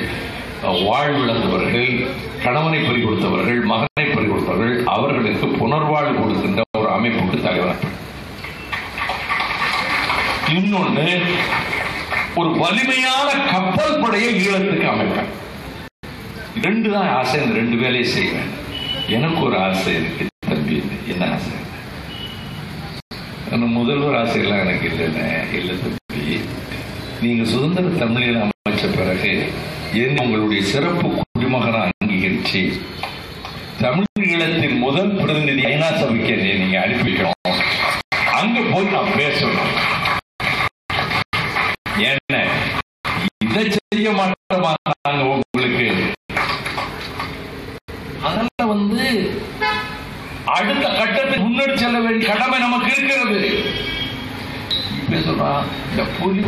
வாழ்விழந்தவர்கள், கணவனை பறி கொடுத்தவர்கள், மகனை பறி கொடுத்தவர்கள், அவர்களுக்கு புனர்வாழ்வு கொடுக்கின்ற ஒரு அமைப்புக்கு தலைவர். இன்னொன்னு, ஒரு வலிமையான கப்பல் படையை ஈழத்துக்கு அமைப்பேன். 2 தான் ஆசை. இந்த 2 வேலையை செய்வேன். எனக்கு ஒரு ஆசை இருக்கு தம்பி. என்ன ஆசை? முதல்வர் ஆசையெல்லாம் எனக்கு இல்லைன்னு இல்லை தம்பி. நீங்க சுதந்திர தமிழில் அமைச்ச பிறகு என்ன உங்களுடைய சிறப்பு குடிமகனை அங்கீகரிச்சு தமிழ் ஈழத்தின் முதல் பிரதிநிதி ஐநா சபைக்கு நீங்க அனுப்பி வைக்கணும். அங்க போய் நான் பேசணும். என்ன இதை செய்ய மாட்டோமா நாங்க உங்களுக்கு? அதனால அடுத்த கட்டத்துக்கு முன்னெடுத்து செல்ல வேண்டிய கடமை நமக்கு இருக்கிறது. சொல்றான் இந்த புலி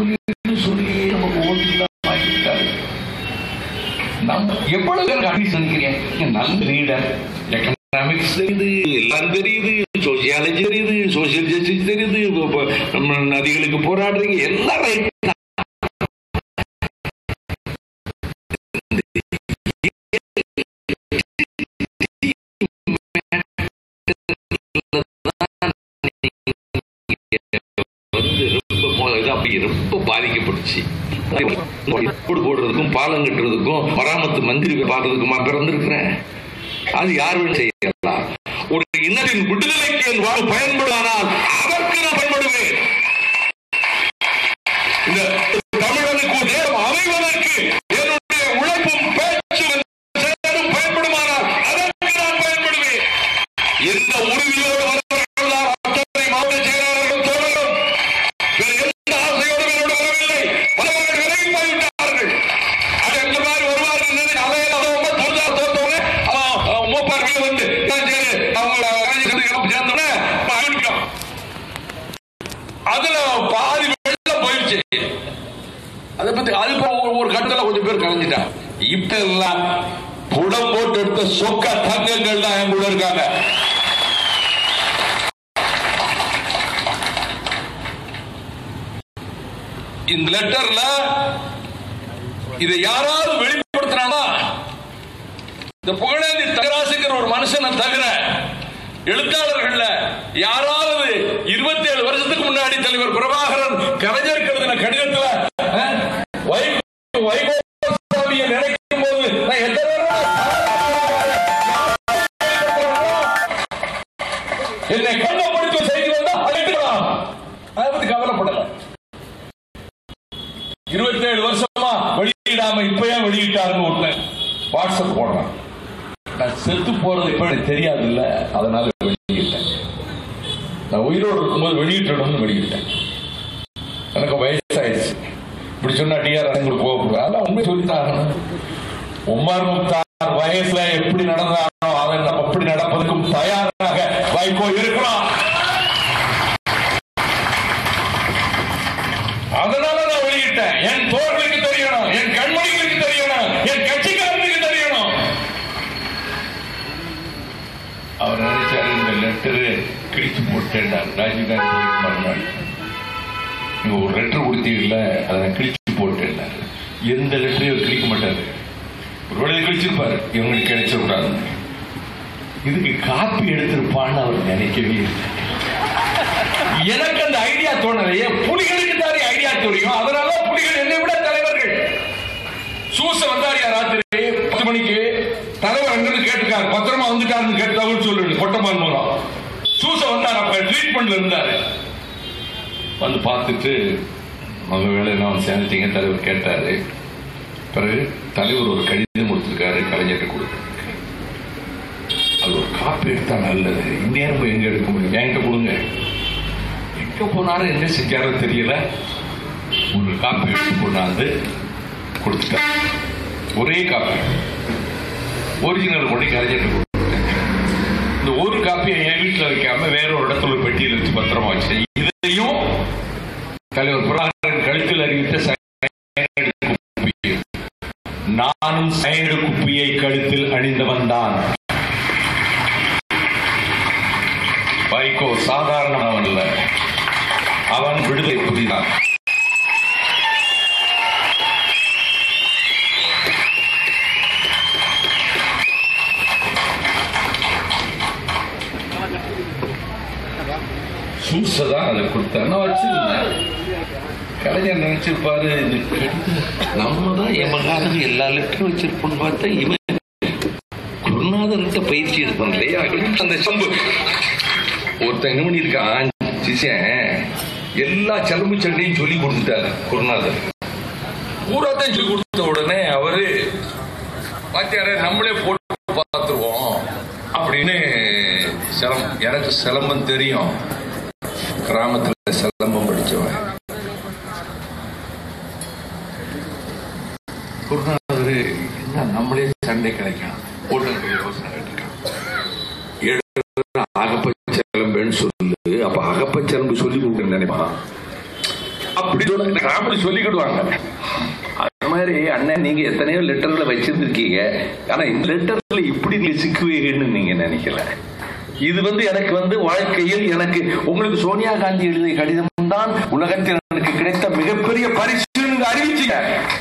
சொல்லி நமக்கு ஓட்டு வாங்கிட்டாரு. நம்ம எவ்வளவு நினைக்கிறேன் நல்ல ரீடர், எக்கனாமிக்ஸ் தெரியுது, எல்லாம் தெரியுது, சோசியாலஜி தெரியுது, சோசியல் ஜஸ்டிஸ் தெரியுது, நம்ம நதிகளுக்கு போராடுறீங்க, எல்லாம் ரைட். ரொம்ப பாதிக்கப்பட்டுச்சு. போடுறதுக்கும் பாலம் கட்டுறதுக்கும் மராமத்து மந்திரி பார்க்கறதுக்குமா பிறந்திருக்கிறேன். அது யாரும் செய்யலாம். ஒரு இனத்தின் விடுதலைக்கு என் வாழ் பயன்படுவானால் அதற்கு நான் பயன்படுவேன். இந்த தமிழனுக்கு தேசம் அமைவதற்கு என்னுடைய உழைப்பும் பேச்சும் பயன்படுமானால் அதற்கு நான் பயன்படுவேன். எந்த உறுதியோடு மாவட்ட செயலாளர்கள் தோழரும் எந்த ஆசையோடு என்னோடு வரவில்லை. பலவர்கள் விலகி போய்விட்டார்கள். அது எந்த மாதிரி வருவார்கள் மூப்பார்கள் வந்து அதுல பாதி வெள்ளம் போயிடுச்சு. அதை பத்தி அது ஒரு கட்டத்துல கொஞ்சம் பேர் கலைஞ்சிட்டாங்க. இப்ப எல்லாம் புடம் போட்டு எடுத்த சொக்க தங்கங்கள் தான் என் கூட இருக்காங்க. இந்த லெட்டர்ல இதை யாராவது வெளிப்படுத்தினா இந்த புகழேந்தி தகராசுங்கிற ஒரு மனுஷனை தவிர எழுத்தாளர்கள் யாராவது 27 வருஷத்துக்கு முன்னாடி தலைவர் பிரபாகரன் கலைஞருக்கு எழுதின கடிதத்தில் வைகோசாமியை நினைக்கும் போது என்னை கண்டப்படுத்த செய்தி வந்தா அழைக்கலாம். அதை பத்தி கவலைப்படல. 27 வருஷமா வெளியிடாம இப்ப ஏன் வெளியிட்டாருன்னு ஒருத்தன் வாட்ஸ்அப் போடுறான். நான் செத்து போறது இப்ப எனக்கு தெரியாது இல்ல, அதனால வெளியிட்டேன். நான் உயிரோடு இருக்கும்போது வெளியிட்டணும்னு வெளியிட்டேன். எனக்கு வயசாயிடுச்சு. இப்படி சொன்னா டிஆர் உங்களுக்கு போகக்கூடாது. அதான் உண்மை சொல்லிட்டாங்க. உமர் முக்தார் வயசுல எப்படி நடந்தானோ அதை அப்படி நடப்பதற்கும் தயாராக வைகோ இருக்கிறான். அதனால நான் வெளியிட்டேன். என் தோழர்களுக்கு தெரியணும், என் கண்மணிகளுக்கு தெரியணும், என் கட்சிக்காரர்களுக்கு தெரியணும். அவர் நினைச்சாரு இந்த லெட்டரு கிழிச்சு போட்டேன்டார். ராஜீவ்காந்தி மறுநாள் நீங்க ஒரு லெட்டர் கொடுத்தீங்கல்ல, அதை நான் கிழிச்சு போட்டேன். எந்த லெட்டரையும் கிழிக்க மாட்டாரு. ஒரு வேளையை கிழிச்சிருப்பாரு, இவங்களுக்கு கிடைச்சக்கூடாது. இதுக்கு காப்பி எடுத்திருப்பான்னு அவர் நினைக்கவே இல்லை. எனக்கு அந்த ஐடியா தோணலையே. புலிகளுக்கு தானே ஐடியா தெரியும். அதனால புலிகள் என்னை விட தலைவர்கள். சூச வந்தாரியா ராத்திரி 10 மணிக்கு தலைவர் அங்கிருந்து கேட்டுக்காரு, பத்திரமா வந்துட்டாருன்னு கேட்டு தகவல் சொல்லு. கொட்டமான் மூலம் சூச வந்தார். அப்ப ட்ரீட்மெண்ட்ல இருந்தாரு. வந்து பார்த்துட்டு அவங்க வேலையெல்லாம் சேர்ந்துட்டீங்க தலைவர் கேட்டாரு. பிறகு தலைவர் ஒரு கடிதம் கொடுத்திருக்காரு கலைஞர்கிட்ட கொடுத்து. அது ஒரு காப்பி எடுத்தா நல்லது. இந்நேரம் போய் எங்க எடுக்க முடியும்? என்கிட்ட கொடுங்க. எங்க போனாலும் என்ன செஞ்சாரோ தெரியல. ஒரு காப்பி எடுத்து கொண்டாந்து கொடுத்துட்டார். ஒரே காப்பி ஒரிஜினல் கொண்டு கலைஞர்கிட்ட கொடுத்துட்டேன். இந்த ஒரு காப்பியை என் வீட்டில் வைக்காம வேற ஒரு இடத்துல பெட்டியில் வச்சு பத்திரமா வச்சேன். இதையும் தலைவர் பிரபாகரன் கழுத்தில் அறிவித்த நானும் சயனடு குப்பியை கழுத்தில் அணிந்தவன் தான். வைகோ சாதாரணவன் அல்ல. அவன் விடுதலை புரிந்தான். சூசதான் அதை கொடுத்தா வச்சிருந்தேன். கலைஞர் நினைச்சிருப்பாரு, நம்ம தான் எமகாரன் எல்லா லெட்டரும் வச்சிருப்போம்னு பார்த்தா இவன் குருநாதர்கிட்ட பயிற்சி எடுப்பான் இல்லையா. அந்த சம்பு ஒருத்தன் என்ன பண்ணிருக்கான், சிஷன் எல்லா சலம்பு சண்டையும் சொல்லி கொடுத்துட்டாரு குருநாதர். பூராத்தையும் சொல்லி கொடுத்த உடனே அவரு பாத்தியார நம்மளே போட்டு பார்த்துருவோம் அப்படின்னு எனக்கு சிலம்பம் தெரியும், கிராமத்துல சிலம்பம் படிச்சவன். குருநாதர் என்ன நம்மளே சண்டை கிடைக்கும் போட்டு யோசனை கேட்டிருக்கான். அகப்பச்சலம்புன்னு சொல்லு, அப்ப அகப்பச்சலம்பு சொல்லி கொடுக்க நினைப்பான். அப்படி கிராமத்துல சொல்லிக்கிடுவாங்க. அது மாதிரி அண்ணன் நீங்க எத்தனையோ லெட்டர்களை வச்சிருந்திருக்கீங்க, ஆனா இந்த லெட்டர்ல இப்படி நீங்க சிக்குவீங்கன்னு நீங்க நினைக்கல. இது எனக்கு வாழ்க்கையில் எனக்கு உங்களுக்கு சோனியா காந்தி எழுதிய கடிதம் தான் உலகத்தில் எனக்கு கிடைத்த மிகப்பெரிய பரிசு அறிவிச்சீங்க.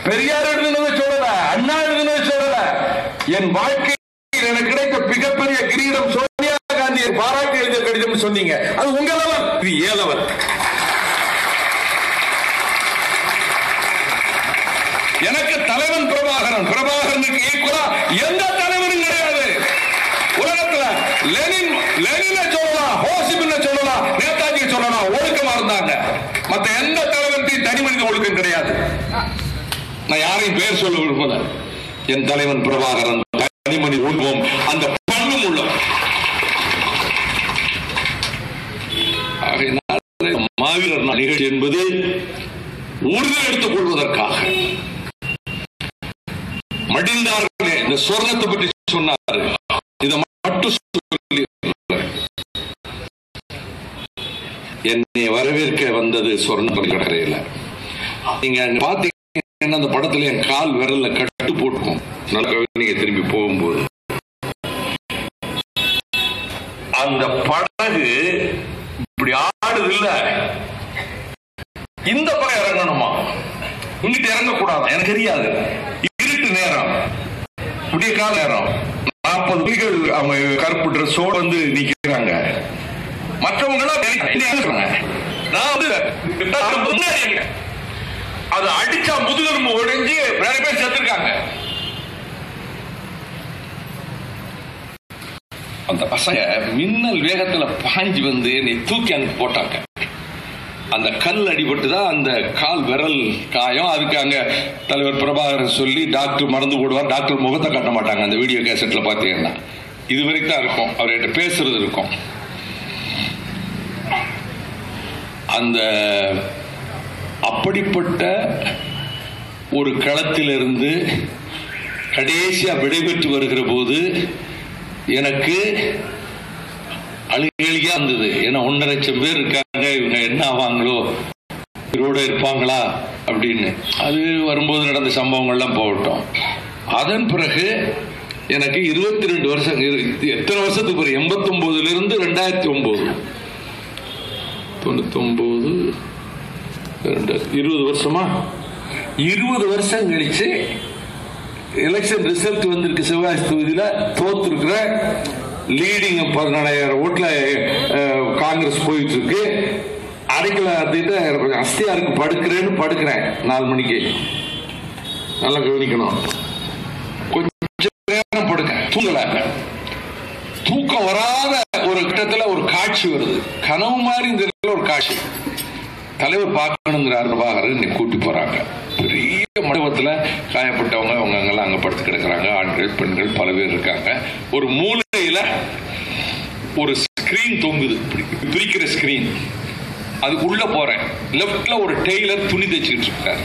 பெரியார் எழுதுனதை சொல்லல, அண்ணா எழுதுனதை சொல்லல. என் வாழ்க்கையில் எனக்கு கிடைத்த மிகப்பெரிய கிரீடம் சோனியா காந்தியை பாராட்டி எழுதிய கடிதம் சொன்னீங்க. அது உங்க லெவல், இது ஏ லெவல். எனக்கு தலைவன் பிரபாகரனுக்கு ஈக்குவலா எந்த தலைவனும் கிடையாது உலகத்துல. லெனின் சொல்லலாம், ஹோசிமின் சொல்லலாம், நேதாஜி சொல்லலாம், ஒழுக்கமா இருந்தாங்க. மத்த எந்த தலைவனுக்கும் தனி மனித ஒழுக்கம் கிடையாது. நான் யாரையும் பேர் சொல்ல விரும்பல. என் தலைவன் பிரபாகரன் தனி மனித ஒழுக்கம், அந்த பண்பும் உள்ள. மாவீரர் நிகழ்ச்சி என்பது உறுதி எடுத்துக் கொள்வதற்காக மடிந்தார்களே இந்த சொர்ணத்தை பற்றி சொன்னாரு. இதை மட்டும் சொல்லி என்னை வரவேற்க வந்தது சொர்ண கடற்கரையில. நீங்க பாத்தீங்கன்னா அந்த படத்துல என் கால் விரல்ல கட்டு போட்டுக்கும். நீங்க திரும்பி போகும்போது அந்த படகு இப்படி ஆடுது இல்ல, இந்த படம் இறங்கணுமா, இங்கிட்டு இறங்கக்கூடாது. எனக்கு தெரியாது, இருட்டு நேரம், விடிய கால நேரம், 40 புலிகள் அவங்க கருப்பு ட்ரெஸ்ஸோட நிக்கிறாங்க. மற்றவங்க அது அடிச்சா முதுகெலும்பு உடைஞ்சு நிறைய பேர் செத்துருக்காங்க. அந்த பசங்க மின்னல் வேகத்துல பாஞ்சு என்னை தூக்கி அங்க போட்டாங்க. அந்த கல் அடிபட்டுதான் அந்த கால் விரல் காயம். அதுக்கு அங்க தலைவர் பிரபாகரன் சொல்லி டாக்டர் மருந்து போடுவார். டாக்டர் முகத்தை காட்ட மாட்டாங்க. அந்த வீடியோ கேசட்ல பாத்தீங்கன்னா இது வரைக்கும் தான் இருக்கும், அவர்கிட்ட பேசுறது இருக்கும். அந்த அப்படிப்பட்ட ஒரு களத்திலிருந்து கடைசியா விடைபெற்று வருகிற போது எனக்கு அழுகையா இருந்தது. ஏன்னா 1.5 லட்சம் பேர் இருக்காங்க, இவங்க என்ன ஆவாங்களோ, இவரோட இருப்பாங்களா அப்படின்னு. அது வரும்போது நடந்த சம்பவங்கள்லாம் போகட்டும். அதன் பிறகு எனக்கு 22 வருஷம், எத்தனை வருஷத்துக்கு பிறகு 89 இருந்து 2009 99 20 வருஷமா, 20 வருஷம் கழிச்சு எலெக்ஷன் ரிசல்ட் வந்திருக்கு. சிவகாசி தொகுதியில தோத்துருக்கிற லீடிங் 14,000 ஓட்டுல காங்கிரஸ் போயிட்டு இருக்கு. அடைக்கல கொஞ்சம் அஸ்தியா இருக்கு, படுக்கிறேன் 4 மணிக்கு. நல்லா கவனிக்கணும். கொஞ்சம் நேரம் படுக்க தூங்கல. தூக்கம் வராத ஒரு கட்டத்துல ஒரு காட்சி வருது, கனவு மாதிரி இந்த ஒரு காட்சி. தலைவர் பார்க்கணுங்கிறார் பிரபாகரன், இன்னைக்கு கூட்டி போறாங்க. பெரிய மண்டபத்துல காயப்பட்டவங்க அவங்க அங்கெல்லாம் அங்க படுத்து கிடக்குறாங்க. ஆண்கள் பெண்கள் பல பேர் இருக்காங்க. ஒரு மூலையில ஒரு ஸ்கிரீன் தொங்குது, பிரிக்கிற ஸ்கிரீன். அதுக்குள்ள போறேன். லெப்ட்ல ஒரு டெய்லர் துணி தைச்சுக்கிட்டு இருக்காரு.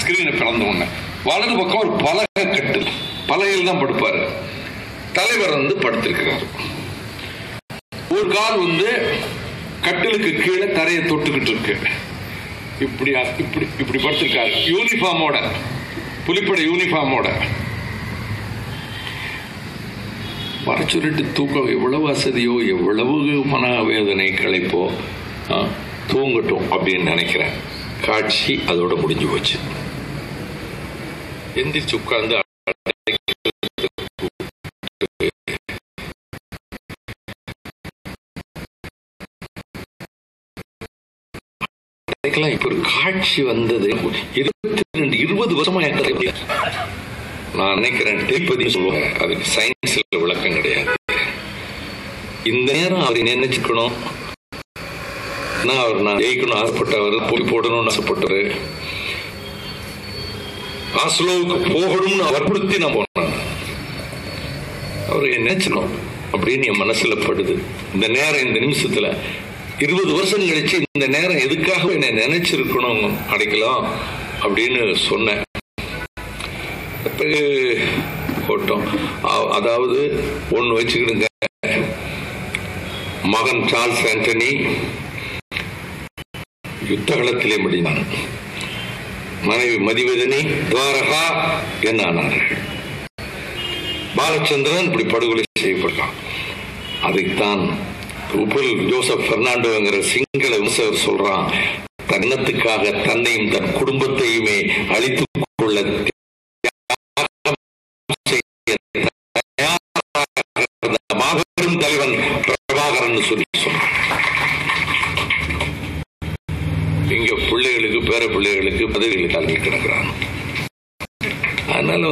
ஸ்கிரீனை பிளந்த உடனே வலது பக்கம் ஒரு பலகை கட்டு, பலகையில் தான் படுப்பாரு. தலைவர் படுத்திருக்கிறார். ஒரு கால் கட்டிலுக்கு கீழே தரையை தொட்டுக்கிட்டு இருக்கு. இப்படி இப்படி இப்படி படுத்திருக்காரு. யூனிஃபார்மோட, புலிப்படை யூனிஃபார்மோட. வர சொல்லிட்டு தூக்கம் எவ்வளவு வசதியோ, எவ்வளவு மனவேதனை களைப்போ, தூங்கட்டும் அப்படின்னு நினைக்கிறேன். காட்சி அதோட முடிஞ்சு போச்சு. எந்திரிச்சு உட்கார்ந்து இப்ப ஒரு காட்சி வந்தது. 20 வருஷமா நான் நினைக்கிறேன் டெலிபதி சொல்லுவாங்க, அதுக்கு சயின்ஸ்ல விளக்கம் கிடையாது. இந்த நேரம் அவர் நினைச்சுக்கணும், அவர் நான் ஜெயிக்கணும் ஆசைப்பட்டவர், போய் போடணும்னு ஆசைப்பட்டாரு. ஆஸ்லோவுக்கு போகணும்னு வற்புறுத்தி நான் போனேன். அவர் நினைச்சணும் அப்படின்னு என் மனசுல படுது. இந்த நேரம், இந்த நிமிஷத்துல 20 வருஷம் கழிச்சு இந்த நேரம் எதுக்காக என்னை நினைச்சிருக்கணும் அடைக்கலாம் அப்படின்னு சொன்னேன். போட்டோம். அதாவது ஒண்ணு வச்சுக்கிடுங்க, மகன் சார்ல்ஸ் ஆண்டனி யுத்தகலத்திலே முடிந்தான். மனைவி மதிவதனி, துவாரகா என்ன ஆனார்கள். பாலச்சந்திரன் இப்படி படுகொலை செய்யப்பட்டான். அதைத்தான் ஜோசப் பெர்னாண்டோங்கிற சிங்கள விமர்சகர் சொல்றான், தன்னத்துக்காக தன்னையும் தன் குடும்பத்தையுமே அழித்துக் கொள்ள மாபெரும் தலைவன் பிரபாகரன் சொல்லி சொன்னான். இங்க பிள்ளைகளுக்கு, பேர பிள்ளைகளுக்கு பதவிகள் தாங்கி கிடக்கிறான். அதனால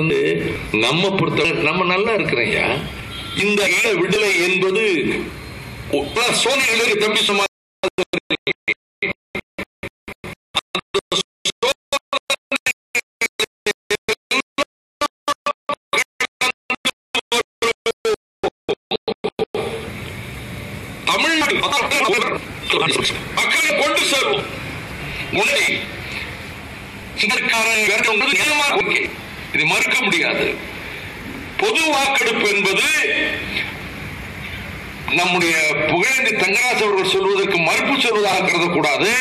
நம்ம பொறுத்தவரை நம்ம நல்லா இருக்கிறையா. இந்த ஈழ விடுதலை என்பது சோனிகளுக்கு தம்பி சும்மா தமிழ்நாடு மக்களை கொண்டு செல்வோம். இது மறுக்க முடியாது. பொது வாக்கெடுப்பு என்பது நம்முடைய புகழேந்தி தங்கராஜ் அவர்கள் சொல்வதற்கு மறுப்பு சொல்வதாக கருதக்கூடாது.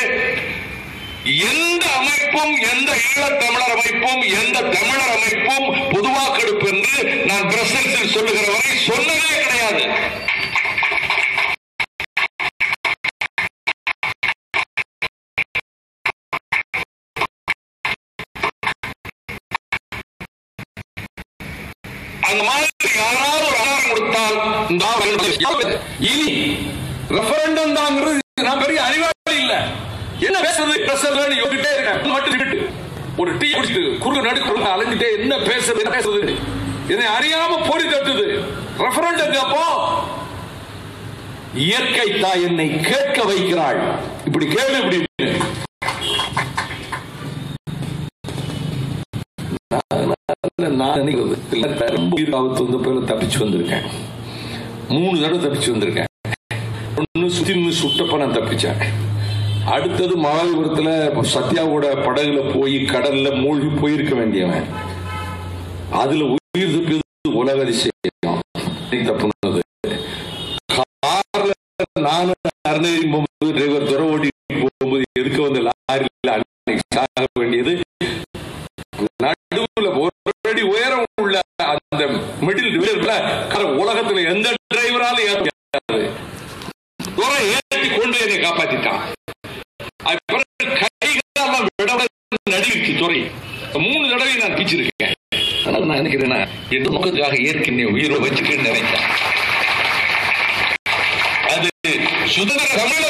எந்த அமைப்பும், எந்த ஈழத்தமிழர் அமைப்பும், எந்த தமிழர் அமைப்பும் பொது வாக்கெடுப்பு என்று நான் பிரசன்ஸில் சொல்லுகிற வரை சொன்னதே கிடையாது. அந்த மாதிரி யாராவது ஒரு ஆதாரம் கொடுத்தால் இனி ரெஃபரண்டம் தாங்கிறது நான் பெரிய அறிவாளி இல்ல. என்ன பேசுறது பேசுறது யோசிச்சுட்டே இருக்கேன். மட்டும் ஒரு டீ குடிச்சிட்டு குறுக்கு நடுக்கு அலைஞ்சிட்டே என்ன பேசுறது என்னை அறியாம போடி தட்டுது. ரெஃபரண்டம் கேப்போ இயற்கை தாய் என்னை கேட்க வைக்கிறாள். இப்படி கேள்வி இப்படி தப்பிச்சு வந்திருக்கேன். 3 தடவை தப்பிச்சு வந்திருக்கேன். ஒன்னு சுத்தி சுட்டப்ப நான் தப்பிச்சேன். அடுத்தது மகாபலிபுரத்துல சத்யாவோட படகுல போய் கடல்ல மூழ்கி போயிருக்க வேண்டியவன். அதுல உயிர் தப்பியது உலக அதிசயம். தப்புனது கார்ல நானும் அருணகிரி போகும்போது டிரைவர் துறை ஓட்டி போகும்போது எதுக்க வந்த லாரியில சாக வேண்டியது. நடுவுல ஒரு அடி உயரம் உள்ள அந்த மிடில் உலகத்துல எந்த டிரைவராலும் ஏற்றி கொண்டு என்னை காப்பாத்திட்டான். நடிகை துறை 3 தடவை நான் பிச்சிருக்கேன். நான் நினைக்கிறேன் எந்த நோக்கத்துக்காக இயற்கை உயிரை வச்சுக்கன்னு நினைக்கிறேன். அது சுதந்திர தமிழ